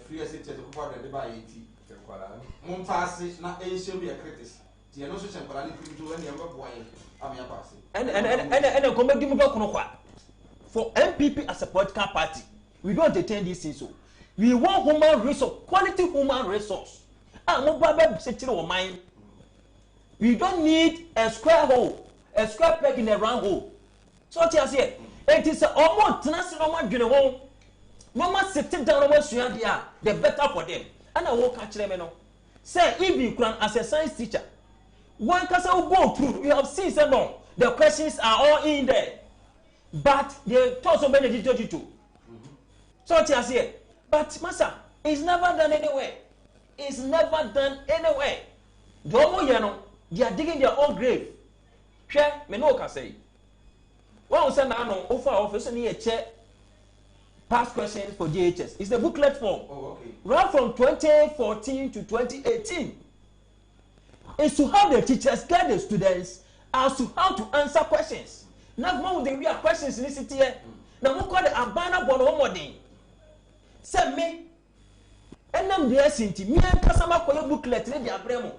free estate to cover the by 80. Montas na a should be a critic. The announcement for any to any other boy. I'm your passing. And come back, give me back for MPP as a political party. We don't entertain this thing so. We want human resource, quality human resource. I'm not sitting on mine. We don't need a square hole, a square peg in a round hole. So what you say? It is almost national general. Mama sitting down over Suyandia, the better for them. And I won't catch them. Say, if you can, as a science teacher, one can go through. You have seen some no. The questions are all in there. But they told so many details too. So what you say? But Master, it's never done anywhere. It's never done anywhere. Domo yano, they are digging their own grave. Share, me no can say. One send no offer office and here check past questions for DHS. It's the booklet form. Oh, okay. Right from 2014 to 2018. It's to have the teachers guide the students as to how to answer questions. Now, more than we have questions in this city. Now, we call the Abana Bono. Say me, and them there sinti me and customer for your booklet in the abremo.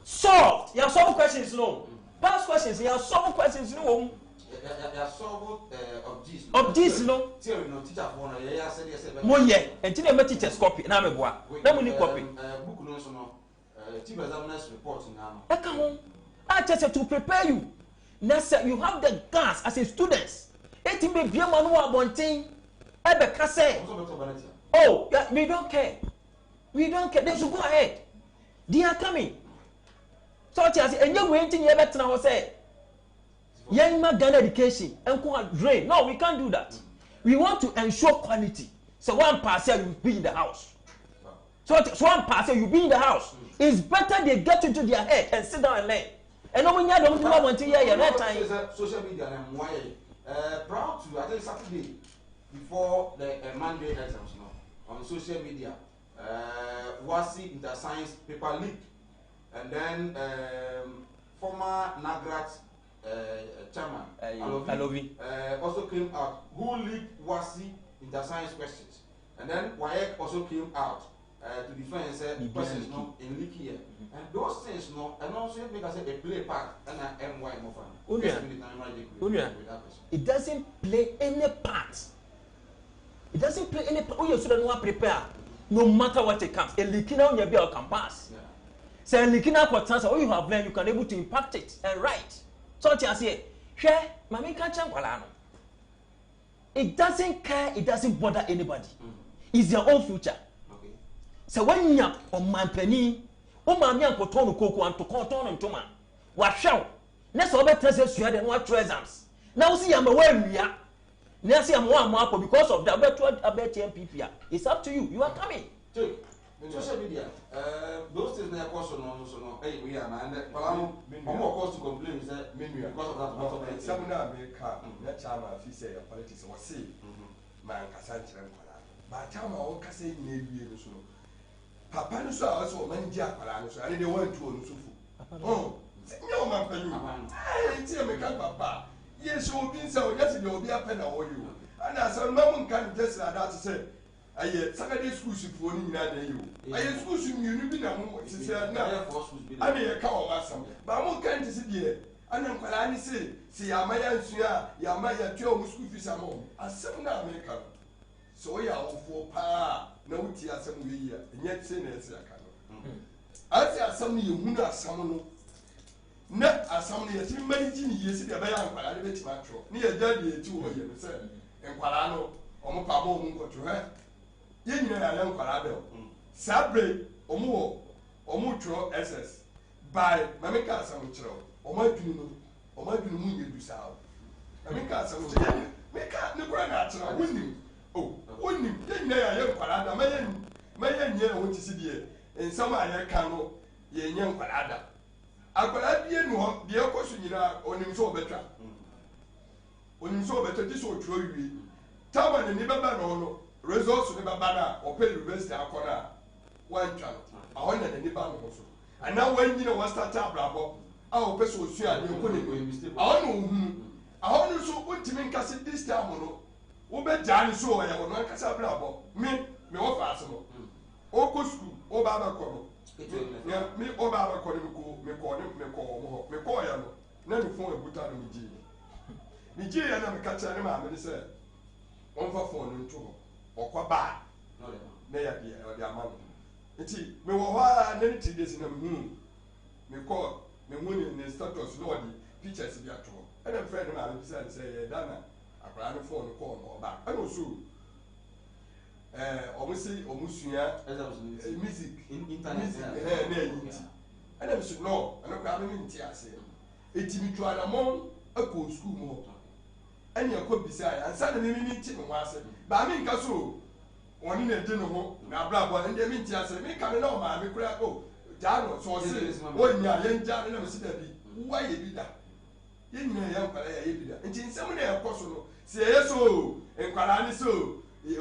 Solved. You have solved questions, no. Past questions, you have solved questions, no. You have solved of this, no. Theory, no teacher for no. One year, and till they teachers copy. Now me boa. Now we need copy. Book no so no. Chief examiner's report now. I come on. I just to prepare you. Now, sir, you have the gas as a student. It may be a man who are wanting. Oh, yeah, we don't care. We don't care. They should go ahead. They are coming. So, and you're waiting here better now. Say, young man, Ghana education and drain. No, we can't do that. We want to ensure quality. So, one parcel will be in the house. So, one parcel you be in the house. It's better they get into their head and sit down and learn. And no one don't want to hear your time. Social media and why proud to I think Saturday before the Monday exams on social media Wasi Inter Science paper leak and then former NAGRAT chairman Alovi also came out who leaked Wasi Inter Science questions and then WAEC also came out to defend and said questions no in leak here and those things no and also make us say a play part and MY more fun. It doesn't play any part. It doesn't play any part. Oh, you shouldn't want to prepare. No matter what it comes. A leaking on your bill can pass. So a leaking out for chance all you have learned you can able to impact it and write. So what I say, share, mommy can't change walano. It doesn't care, it doesn't bother anybody. It's their own future. So when you are on my penny, oh my young coton cocoa and to cotton and toma. What shall? Next over tests you had and what exams. Now see I'm aware we are. Now see I'm one more because of the about MPP. It's up to you. You are coming. Social media, those things are also no. Hey, we are and more cause to complain is that because of that. Some now make car. That time I say politics was see. Man, Cassandra. But time I won't say maybe so. Papa no so also man dia kwala so and they want to no so fu. Oh, no man pay you. Hey, me kan papa. Yes, so bin say o just dey obi apen na wo you. And as a man kan just like that say aye Saturday school for ni nyina dey you. Aye school su mienu bi na mo say na and ye ka o masam. Ba mo kan ti se dey. And kwala ni say amaya nsu a ya amaya tu o school fees am. Asem na America. So ya o fo pa na wuti asem we ya nya tse na ese aka no ati asem ni ehunu asem no na asem ni yesi maniji ni yesi de ba ya nkwala de beti matro ni ya jadi eti wo ye se nkwala no omo pa bo omo nkoto he ye nyina ya nkwala be sabre omo tro ss by mameka asem kiro omo adwunu mu nye du sa Meka asem so meka ne kura na atena wonim wonim ye nyina ya nkwara da meye nye ho tisi de ensam a ye ka no ye nye nkwara da akwara bie no de ekoso nyina onim so obetwa di so otro wi tama ne ni baba no results ne baba na open university akona wantwa ahona ne ni ba no so ana wanyina wa start abrabo a opeso osu a ne ko ne ahona ohunu ahona so untimi nkase this time no wo be jani so ya wono nkase abrabo me wo fa aso o ko school o ba ba ko no me o ba ba ko me ko ya no na ni fon ebuta no miji ya na me ka cha ne ma me se on fa fon no nto okwa ba na ya bi o di amano enti me wo ha na ni 3 days na me ko me ne status no di pictures bi ato and a friend ma me say dana akra no phone ko no ba and also omusua music internet na yinti and am so no and akra me nti ase etimi tu anamon akọ school mo and yakọ bisai ansa na me nti no ase ba me nka so oni na di no ho na bra bo and me nti ase me ka me na o ma me kura ko jano so se onya yenja na me se da bi wa ye bi da yenna ya nkwara ya ye bi da nti nsem na yakọ so no se yeso nkwara ni so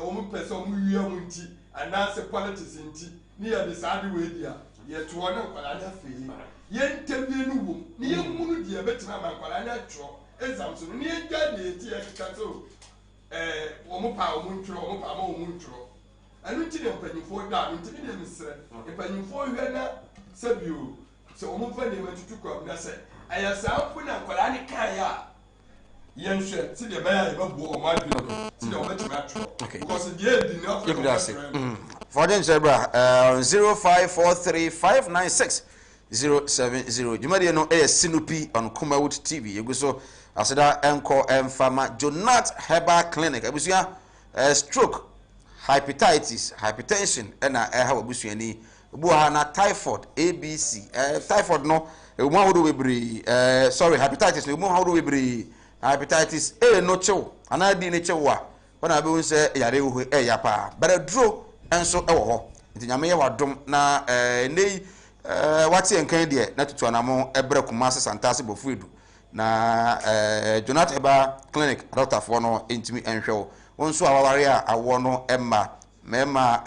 o mu pese o mu wi amu nti ana se politics nti ni ya de saade we dia ye to na nkwara na fe ye ntebie nu wom ni ye munu dia betina ma nkwara na tro exam so ni ye gya de ti ya kika so o mu pa o mu ntro o mu pa ma o mu ntro anu nti ne mpanyimfo da nti bi de misre mpanyimfo hwe na sabio so o mu fa ne matutu kwa na se aya samfu na nkwara ni kan ya yenhwe ti de ba ya ba bu o ma bi no ti de o betima tro because the end enough for them zebra 0543596070 jumadi no sinupi on Kumawood TV yeguso aseda enko emfama Jonat Herbal Clinic abusia stroke hepatitis hypertension na ha abusuani bu ha na typhoid ABC typhoid no emu ahodo webre sorry hepatitis no emu ahodo webre hepatitis no chew ana di ne chew a wana be wonse yare wo ya pa beredro enso ewo ho nti nyame ye wadom na nei wati enkan de na tutu anamo ebre Kumasi Santase Bofuedu na Jonat Herbal Clinic doctor for no intimi enhwewo wonso awaware a awo no emma mema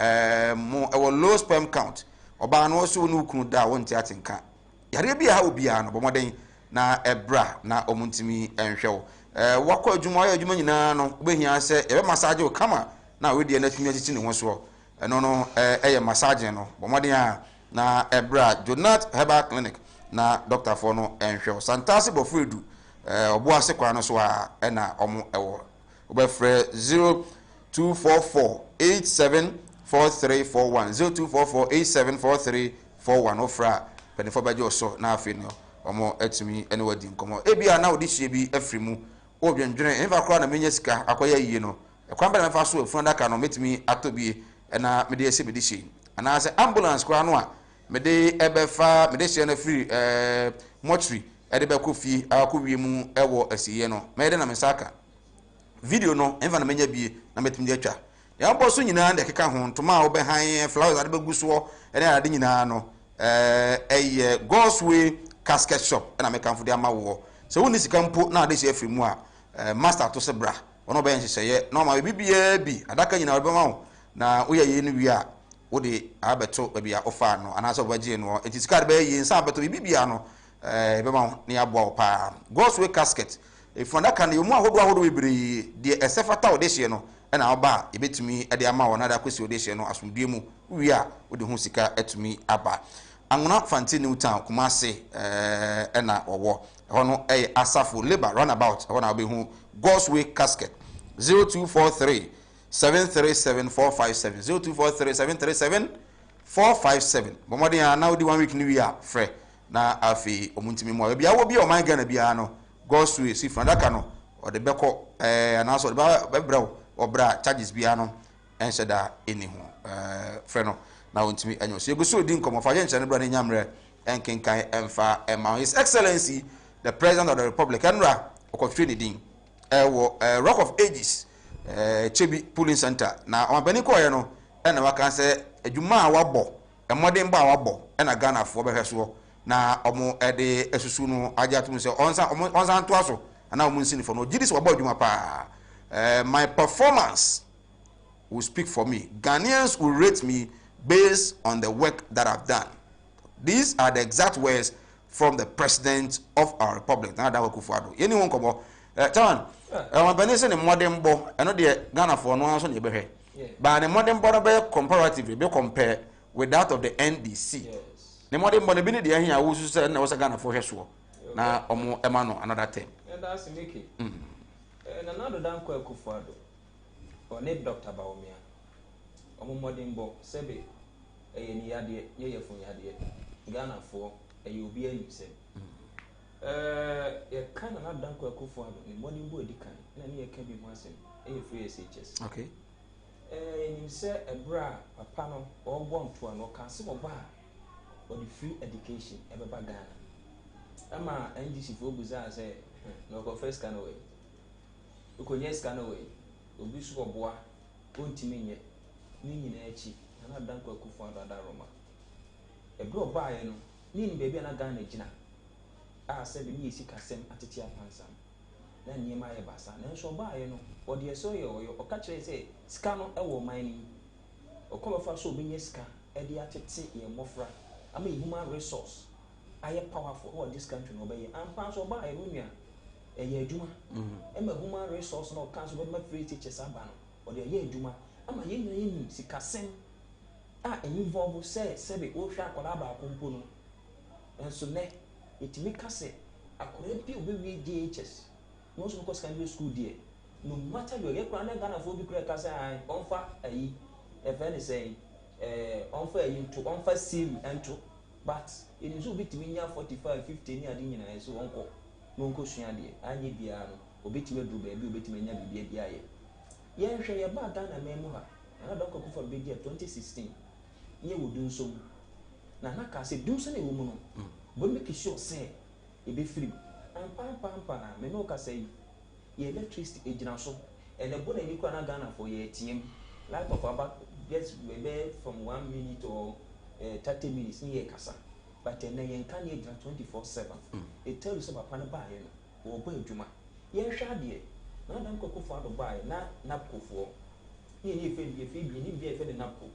mo ewo low sperm count oba no so no kunu da wonti atenka yare bia ha obia no bomoden na ebra na omuntimi enhwewo wakọ adwuma nyina no obehia se ebe massage o kama na we de na tumi atiti ne ho so eno no eye massage no bomoden a na ebra Jonat Herbal Clinic na doctor for no enhwewo Santase Bofuedu obo ase kwa no so a na omo ewo obefre 0244874341 0244874341 ofra penifo baje oso na afi no omo etimi ene wadi nkomo ebia na odi hye bi afrimu odwendwene enfa kra na menya sika akoya yiye no ekwan ba na fa so afuna daka no metimi atobie na mede ese mede hye ana se ambulance kra no a mede ebefa mede hye na free mortuary ede be kofi akowie mu ewo asiye no mede na mesaka video no enfa na menya bie na metimi de atwa ya bo so nyina de keka ho ntoma obe han flowers ade be guso ene ade nyina no God's Way casket shop na mekan fudi amawo so woni sika mpo na ade hye afrimu a master to se bra ono be nhyehyeye no ma bibia bi adaka nyina obe ma wo na wo ye no wi a wo de abeto bia ofa no anaso bagie no etisika be ye nsa abeto bibia no be ma ne aboa wo pa God's Way casket if one can you mu ahodo webre de esefata ode hye no na oba ebetumi ade ama wo na da kwesi ode hye no asomdue mu wi a wo de hu sika etumi aba Angona Fanti New Town Kumasi na owo hono Asafo Labor Runabout hono be hu God's Way casket 0243 737457 0243 737457 bomodin na odi 1 week ni wi a frɛ na afi omuntimi mo bia wo bia o man Ghana bia no God's Way si frandaka no o de beko na so be brɛ obra charges bia no enhyeda eni ho frɛ no na wontimi anyo so yeguso di nkomo fa yenche ne bra ne nyamre enkenkan emfa His Excellency the President of the Republic Enra okotwe ne din Rock of Ages Chebi Polling Center na ompani ko ye no na waka se adwuma a wabɔ modern ba wabɔ na Ghana fo behwe so na omo de esusu no ajatum se onsa to aso na omo nsini fo no gidis wabɔ adwuma pa. My performance will speak for me. Ghanaians will rate me based on the work that I've done. These are the exact words from the president of our republic. Na da Akufo-Addo. Anyone komo Tawan, ompani se ne modern bo eno de Ghana fo no anso ne behwe. But the modern bo no be comparatively be compare with that of the NDC. Yes. The modern bo ne bi ne de ahia wo so na wo se Ghana fo hwe so na omo ema no another term. And that's Mickey. And another dan ko Akufo-Addo. Or ne Dr. Bawumia. Omo modern bo sebe ni yade ye fun yade. Ghana fo obi anim se. Ye kan na dan ko Akufo-Addo ni modern bo edi kan na ne ye ka bi ho asem. Free SHS. Okay. You say a bra, a panel, or one to an occasion bar, or the free education, ever by Ghana. Ama NDC for Bizarre say, no go first scan away. You could yes scan away. Obisu or bois, Pontimine, Nini Echi, and I don't go for that Roma. A bro by no, Nini baby and a Ghana Gina. I said the music has sent at the Tia Pansam. Then near my bassa, and so buy no, or the soil or catch say, scano ewo mining, or come for so being ska, ediated a mofra. I mean, human resource. I am powerful, or this country obey, and pass or buy Rumia, a year Juma. I'm a human resource, no council with my free teachers, or the year Juma. I'm a yin, Sikasen. And you voble say, Sebi, Osha, Colaba, Compono. And so, ne, it make us say, I couldn't be with DHS. Most of us can do school there. No matter your Ghana for be correct as I offer a friend is saying, offer you to offer sim and to, but it is between 45, 50 years, and so uncle. No question, I need piano, or bit me do baby, bit me be a yeah, share about Ghana memoir. And I don't go for big year 2016. You will do so. Nanaka say, do some woman, but make sure say, it be free. And pam, me no ka say, ye electricity agent so, and the body you can Ghana for your team, like of about yes, maybe from 1 minute or 30 minutes near Casa. But then they can 24/7. It tells you about Panaba or Boy Juma. Ye shadi, now don't go for the buy, not napco for. Ye need if you be a fed napco.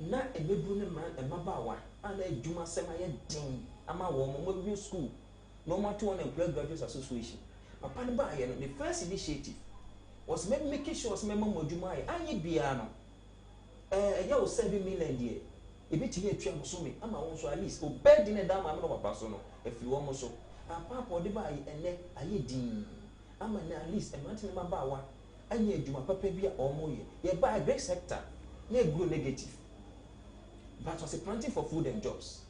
Not a Lebrunan man and Mabawa, and a Juma semi ding. I'm a woman with school. No more to unemployed graduates association. Upon the first initiative was making sure Memo Mojumai, I need piano. You 7 million dear. A bit here, Tramusumi, I'm also at least, or bed in a dam, I'm not a personal, if you almost so. A papa de buy and then I dean. I'm at least a mountain Mabawa. I need you, my papa beer or more. You buy a great sector, near good negative. But was a planting for food and jobs.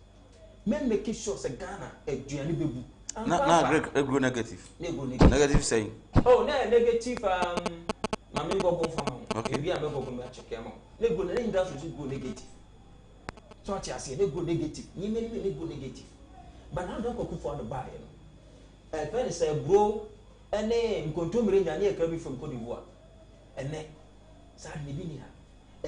Men making sure a Ghana, a Gianni Babu. Not negative. Negative saying. Oh, no, negative. Mammy go from okay, we are not going to check them out. They go negative. So I say, they go negative. You may be go negative. But now don't go for the buy. A friend say, bro, and then control me and near Kirby from Cote d'Ivoire. And then, sadly, be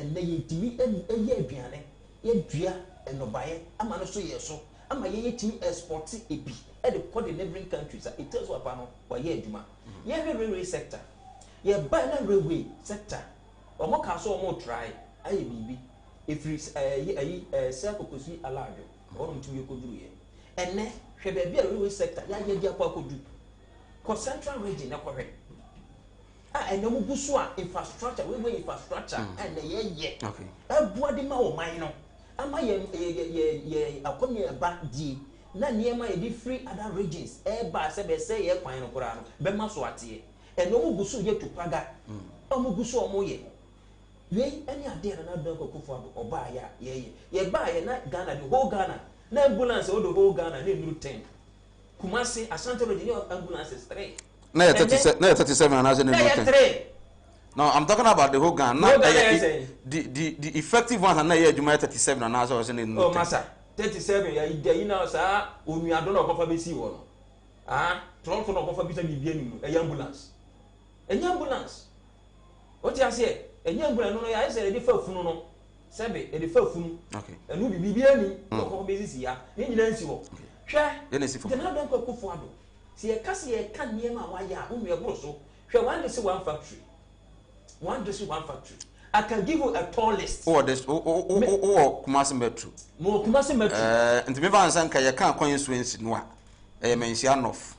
and they eat me and ye piano, ye drea and no buy it. I'm not so yes, so I'm a ye team exporting a bee. At the neighboring countries, it tells what panel by ye Juma. Ye railway sector, ye banner railway sector, or more castle or more try. I be if it's a circle could see a large or to you could do it. And then, should there be a railway sector, ye could do. Because central region, not correct. And no Busua infrastructure, we infrastructure, and the ye. Okay. A body more minor. Am I a come here back D? Na niema e di free other regions ba se be say ye kwan no kora no be ma so ate e no mu gusu ye tupaga o mu gusu o mu ye we any ade na don ko Akufo-Addo oba ya ye ba ye na Ghana the whole Ghana na ambulance o the whole Ghana na nuru 10 Kumasi Asante region ambulances 3 na 37 and as in 3. No, I'm talking about the whole Ghana. Not the effective ones are not yet 37 and as I was in oh massa 37 you know sir onu adon no kofa be si wo no Toronto no kofa bi se bibia ni e ambulance enya ambulance what you say enya ambulance no ya say dey fa funu no sebe dey fa funu okay enu bibi ani ko bezisi ya ni nyina nsi ho hwe ye na si fo de na don ko kofo ado se ye ka se ye ka niema wa ya wo me bro so hwe one dey say one factory I can give you a tall list. This Kumasi Metro. Mo Kumasi Metro. Nti me van san ka ye kan kwan influence no a. Mensianof.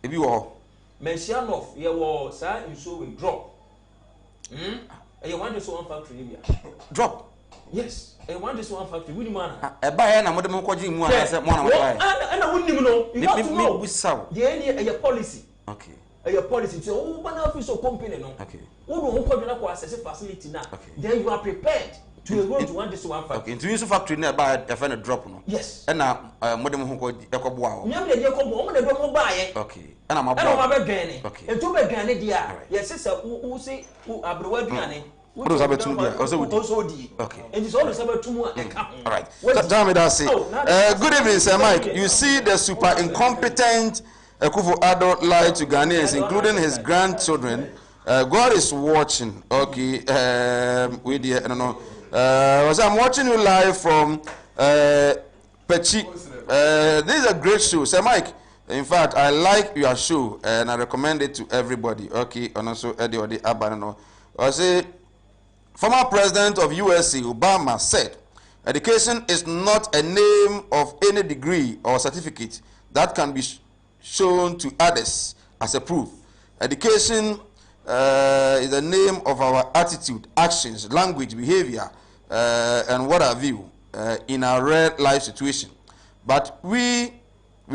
Ebi wo. Mensianof ye wo sa nso we drop. E one this one factory bia. Drop. Yes. E one this one factory. We man. E ba ye na mo de mo kwaji mu a say mo na mo ba. Ana wonnim no. You have to know. Me saw. Ye any policy. Okay. Your policy so who ban office of company no. Okay. Who don't come to access facility now. Okay. Then you are prepared to go to one this one factory. Okay. Into use factory na ba e fa na drop no. Yes. E na mo de mo ho ko ekoboa ho. Nyam de ko bo mo de do mo ba ye. Okay. E na ma bo. E na ma be dwane. Okay. Entu be dwane dia. Yes say who say who abrowa duane. What does happen to me? Also di. Okay. And it's always about to more. All right. Tell me that say. Good evening, Sir Mike. You see the super incompetent Akufo-Addo lied to Ghanaians, including his grandchildren. God is watching. Okay. We dear, I don't know. I'm watching you live from Pechi. This is a great show, Sir Mike. In fact, I like your show and I recommend it to everybody. Okay. And also Eddie Odi Abanano. I say, former president of USA Obama said, education is not a name of any degree or certificate that can be shown to others as a proof. Education is the name of our attitude, actions, language, behavior, and what have you in our real life situation. But we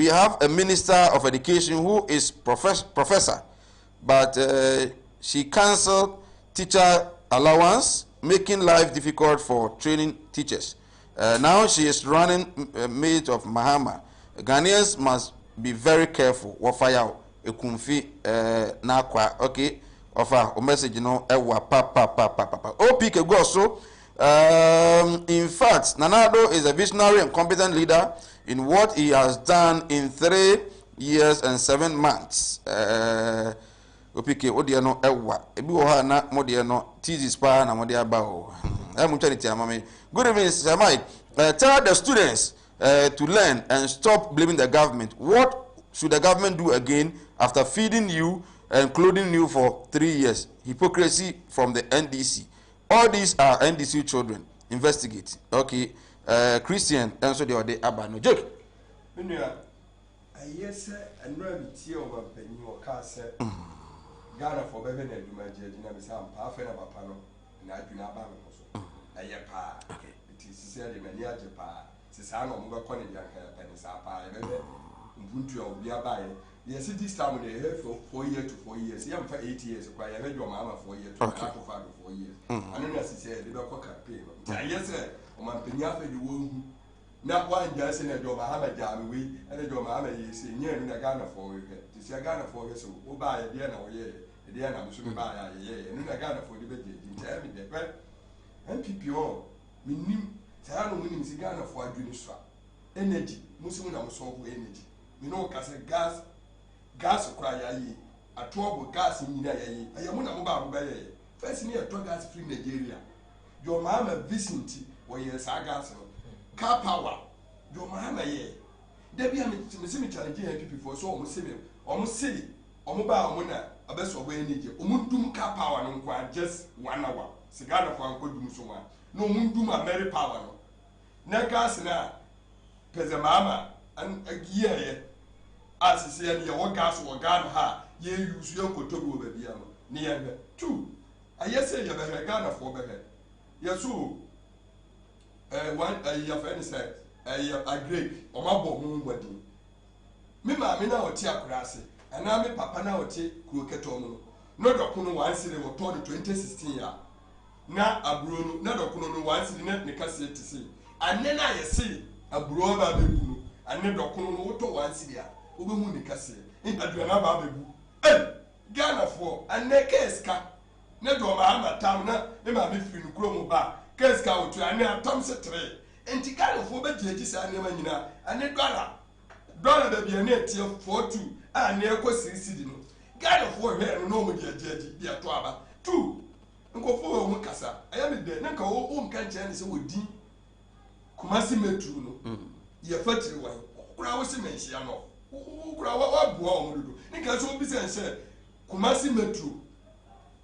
have a minister of education who is professor, but she cancelled teacher allowance, making life difficult for training teachers. Now she is running mate of Mahama. Ghanaians must be very careful. Wafaya ekumfi na kwa okay. Offer a message no ewa pa. OPK go so. In fact, Nana-Addo is a visionary and competent leader in what he has done in 3 years and 7 months. OPK odi no ewa ebi wo ha na mode no thesis pa na mode aba o. Good evening, Sir Mike. Tell the students to learn and stop blaming the government. What should the government do again after feeding you and clothing you for 3 years? Hypocrisy from the NDC. All these are NDC children. Investigate. Okay. Christian, and so they are the Abano. Jake. Yes, and Rabbit over Penny or Castle. Ghana for Bevan and Jumajina Sam, Parfait of Apano, and I do not also. A yapa. It is said in Mania Japa. Sisano Muga Connidian Penisapa, Ubuntu of Biabai. Yes, it is time they have for 4 years to 4 years. Young for 8 years, I read your mamma 4 years to 4 years. I don't know, said, they don't pay. Yes, sir, on my Penyafa, you won't. Not one Jason and your Mahama Jam, we and your Mahama is near in the Ghana for it. To see a Ghana for us, who buy a Diana or ye, a Diana, I'm assuming by a ye, and in a Ghana for the budget. Tell me that, right? And PPO, meaning, Sarah winning Ghana for a junior energy, Muslim solve energy. You know, gas cry ye, a trouble gas in ye, I am one about by first near to gas free Nigeria. Your mamma Vicente, or yes, I gas. Car power, your Mahama ye. Debbie, I'm challenging people for so almost silly, mobile mona, a best of way need you. Mundum car power no quite just 1 hour. Cigar for Uncle Dumusuma. No mundum a merry power. No gas now. Pezamama and a year as he said, your gas or gun ha, ye use your cotobu baby. Near 2. I yes say you have a gun for better. Yes, so. One your friend said, a grape or my bomb wedding. Me, mamma, now tea grassy, and I me papa now tea croquetono. No docuno once in the 2016 year. Now a bruno, no docuno once in the net Nicassi to see. And then I see a broa baby, and no docuno once here. Ubu Nicassi, in a drama baby. Eh, Ghana for, and ne case cat. No do my town, no, mammy, free chromo bar. Case cow to an Thompson tray. And Ticano for Betty and Nemanina, and a dollar. Dollar the be a net 4 2, and near Cosi Sidino. Guy of war here no mo dia dia to aba. 2 nkofo mo kasa. Aya me de nka o nka nche ne se wodi Kumasi metro no. Ye fatiri wan. Kura wo se menhia no. Kura wa boa o dodo. Nka so obi se Kumasi metro.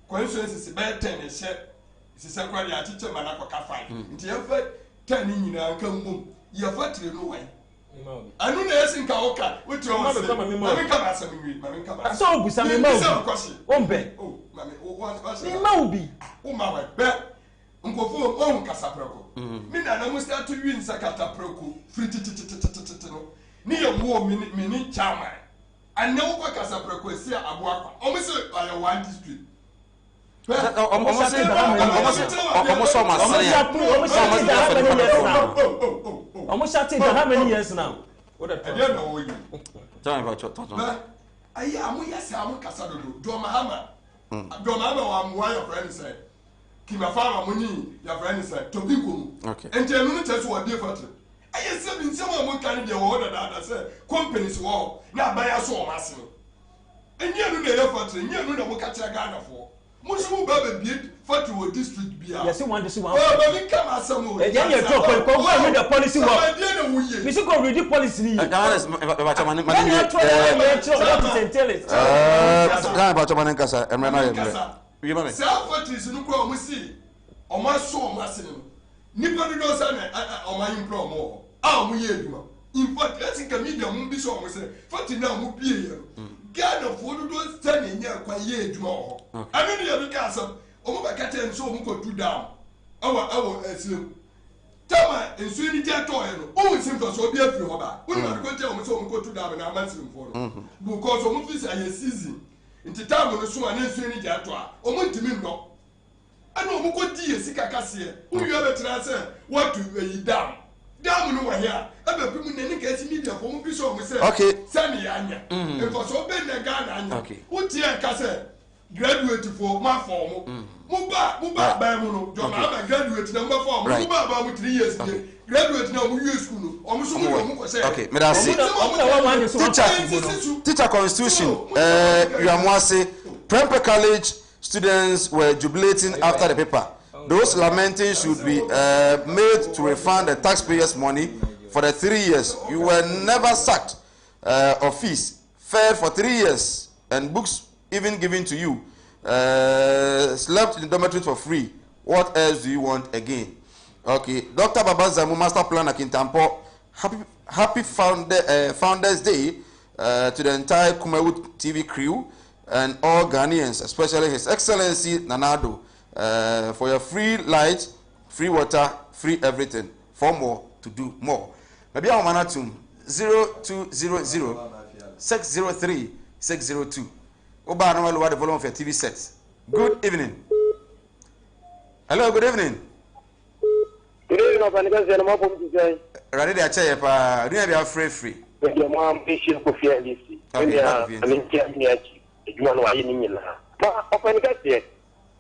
Constituency se be 10 e she. Se kwari a chiche mana kwa ka 5. Nti ye fa 10 nyina nka mbom. Ye fatiri no wan. Anu na esi nka oka. Wetu o se. Mami ka ba asem nwi. Mami ka ba. So obusa me ma obi. Ombe. Oh, mami, what? Me ma obi. O ma wa be. Nkofo o nkasa preko. Mi na na mu start to win sakata preko. Free tititititititi no. Ni ye wo mini chairman. Ane wo kwa kasa preko esi aboakwa. O mo se ayo one district. Almost how many years now? What a know you. Tell me about I am yes, I'm Casadodo. Domahama. Domahama, I'm why your friend said. Kimafama Muni, your friend said, Tobikum. Okay. And tell me that's what different. I have said someone can be ordered that I said, companies war, now buy us all massive. And you know the effort, and you know what catch a gun for. Muslim Baby beat Fatu district beer. Yes, you want to see one. Oh, but come as some. And then you talk, go read the policy. We should go read the policy. Self is no crown, we see. On my soul, Massin. Nipper knows on my implore more. Ah, we hear you. In fact, let's think a medium won't be so. We say, 40 now will be here. God of what those standing here quite year more. I mean, you have a castle. Oh, my cat and so go to down. Our slim. Tama and swing the toy. Oh, simple so be a few about. We not go tell me so go to down and I'm answering for them. Because some of this are a season. Into time when the swan and swing the toy. Oh, want to mean no. I know who could dear Sika Cassia. Who you have a transfer? What to weigh down? Down no here. Ever people in case media for me so we say. Okay. Sammy Anya. And for so ben the Ghana. Okay. What here Cassa? Graduate for my form. Muba by Mono. John Abba graduate number 4. Muba about 3 years. Graduate now we use school. Almost okay, may I say teacher constitution Yamwase Prempeh College students were jubilating after the paper. Those lamenting should be made to refund the taxpayers' money for the 3 years. You were never sacked of fees, fed for 3 years, and books even given to you. Slept in the dormitory for free. What else do you want again? Okay, Dr. Baba Zamu, Master Planner Kintampo, happy Founders Day to the entire Kumawood TV crew and all Ghanaians, especially His Excellency Nanado. For your free light, free water, free everything. For more, to do more. Maybe I'm on 0200 603 602. Oba no the volume of your TV sets. Good evening. Hello, good evening. Good evening, Obanika Zenoma from Design. Ready to chair pa. Do you have free? With your mom, Bishop Kofi Alice. I mean, you want to win. Obanika said.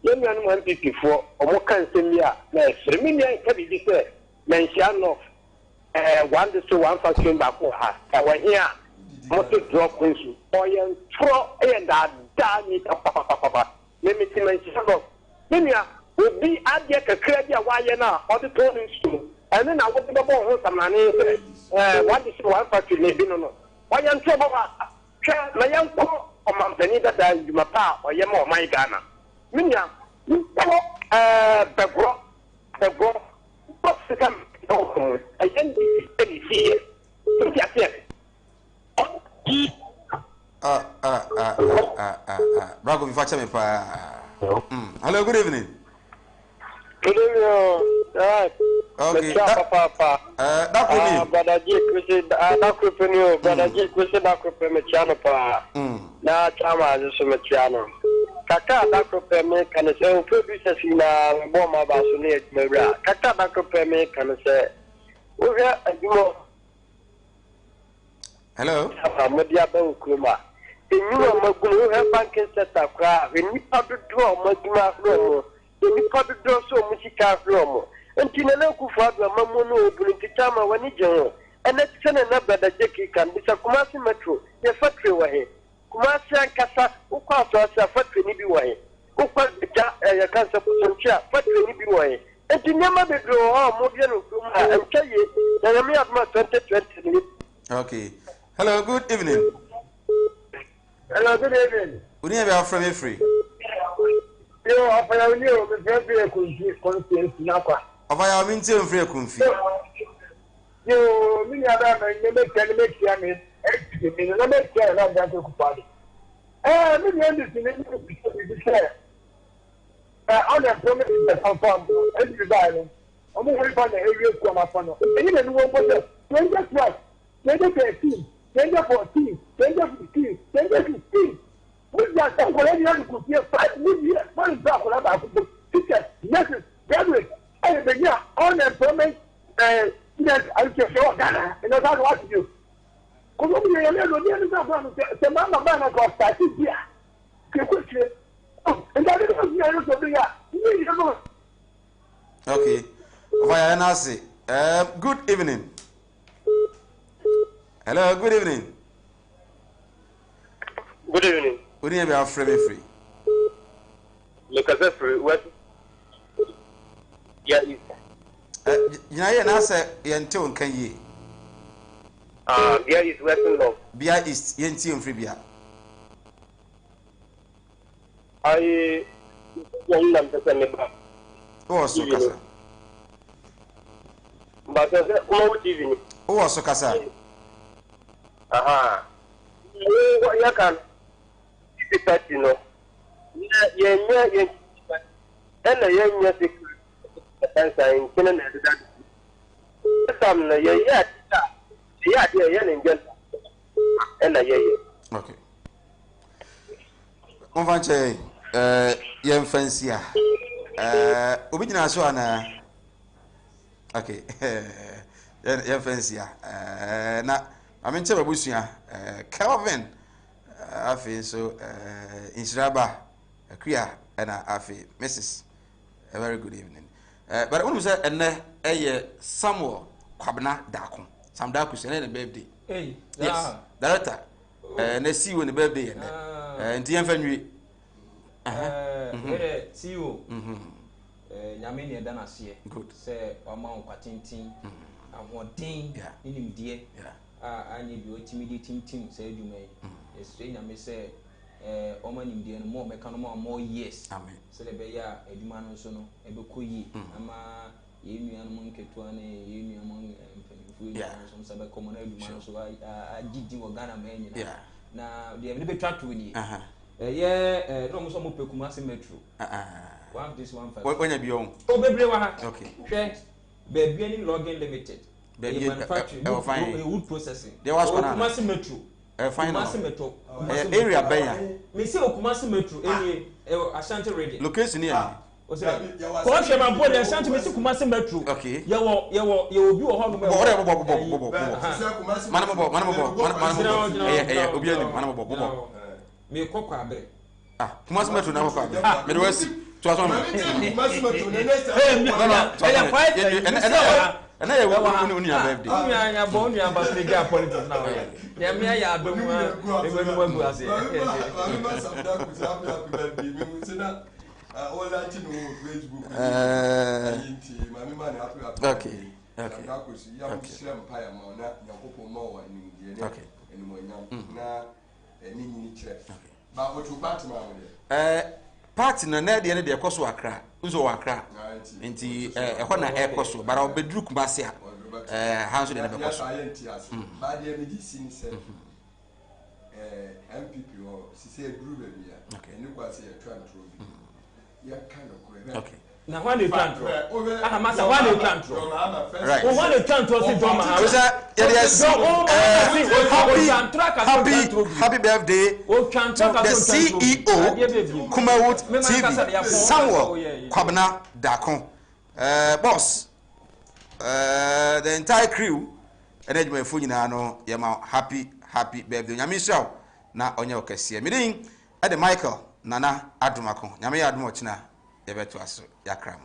Young man want before or more can send me up. Now, 3 million can be said. Mention of 1 to 1 faction back for her. I was here. Motor drop into oil, throw and that damn it. Papa. Let me see mention of Minia would be at the credit wire now or the turning school. And then I want to go some money. 1 to 1 faction, maybe no. Why am trouble? My young poor or Mampany that you must or Yamo, my Ghana. Minya, the bro, what's the come? I can't be here. Bravo, we fetch me pa. Hello, good evening. Good evening. Okay. Papa. Brother G, Brother G, na chama zo metiano kaka dakope me kan se producer na bomba ba so ne mewra kaka dakope me kan se o ya ajumo hello amadia ba okuma enyu magunu he banking sector kra ni padodo maguma fro ni padodo so mu sika fro mo enti na kufu adu amamu no obulu kitama wani je ho ene tsene na bada jeki kan bisa Kumasi metro ye factory wa he Kumasi ankasa ukwa asɔɔsɛ fatiri ni bi wɔ he ukwa ja yɛka sɛ kusɔntwi a fatiri ni bi wɔ he eti nneɛma bebree wɔ hɔ a mo bia no kurom a ɛntwa yie na yɛmi adoma 2020 ni. Okay. Hello, good evening. Hello, good evening. Uni ebe afra me free. Yo, afaya uni o me free kunfi na kwa. Afaya mi nti free kunfi. Yo, mi ya ba me me tia me. Mi na me tia na da ko pa. Mi ya ndi ni bi share. On the promise is confirm. Every day. Omo we find the area ko ma fa no. Eyi na ni wo go say 2012, 2013, 2014, 2015, 2016. We just already have to be 5 million. What is that for about teachers, nurses, graduates, and the year unemployment students are just so Ghana, and that's what to do. Because we are not going to the man of God started here. And that is what we are. Okay. Via Nasi. Good evening. Hello, good evening. Good evening. Uni ebe afra me free. Look at that free. What? Yeah. Yina ye na say yente on kan yi. Bia is Western Law. Bia is yenti on free bia. I don't know. O so kasa. But what TV? O so kasa. Aha. Ya kan. Party no. Yeah. And the secret. And I some yeah. Okay. On va che yen fancy a obi gina so ana. Okay. Yen fancy a na amenche babusua Kelvin afi so Insiraba Akua na afi Mrs. A very good evening. But when we say ene Samuel Kwabena Dako. Sam Dako say na birthday. Hey. Yes. Director. Na see you on the birthday ene. Nti yen fanwi. See you. Nyame ne da na se. Good. Say mama nkwatintin. Ahoden. Inimdie. Ani bi otimi tim say adwuma yi. Esue nyame say oma nimdie no mo meka no more years. Amen. So le be ya adwuma no so no ebeko yi ama ye nua no nketua na ye nua mo mpanimfu yi so sabe komo na adwuma no so agidi wo Ghana ma nyina. Na de me betwa to ni. No mo so mo pekuma se metro. One this one first. When be on. O bebre wa ha. Okay. Hwe be any login limited. Be manufacturing wood processing. There was one Kumasi metro. Fine. Kumasi metro. Area Benya. Me say Kumasi metro any Ashanti radio. Location here. O say ko hwe ma board Ashanti me say Kumasi metro. Okay. Ye obi wo ho no me. Obi ani manamo. Me kokwa abre. Kumasi metro na kokwa abre. Me do wasi to aso no. Kumasi metro ne next. And I will only have birthday. I am born in politics now. Yeah, me, I don't know. I say, party na na de de ekoso akra nso wakra nti ehọ na ekoso bara obedru kumase a hanso de na bekoso ba de me di sin se MPP o si se dru be bia eni kwa se ya twantro bi ya kind of okay na wha dey twantro masa wha dey twantro right wha dey twantro si doma happy birthday to the CEO Kumawut TV Samuel Kwabena Dako boss the entire crew enejuma fu nyina no yema happy birthday nyame show na onye okese me din Michael Nana Adumako nyame ya adumo china yebeto aso yakram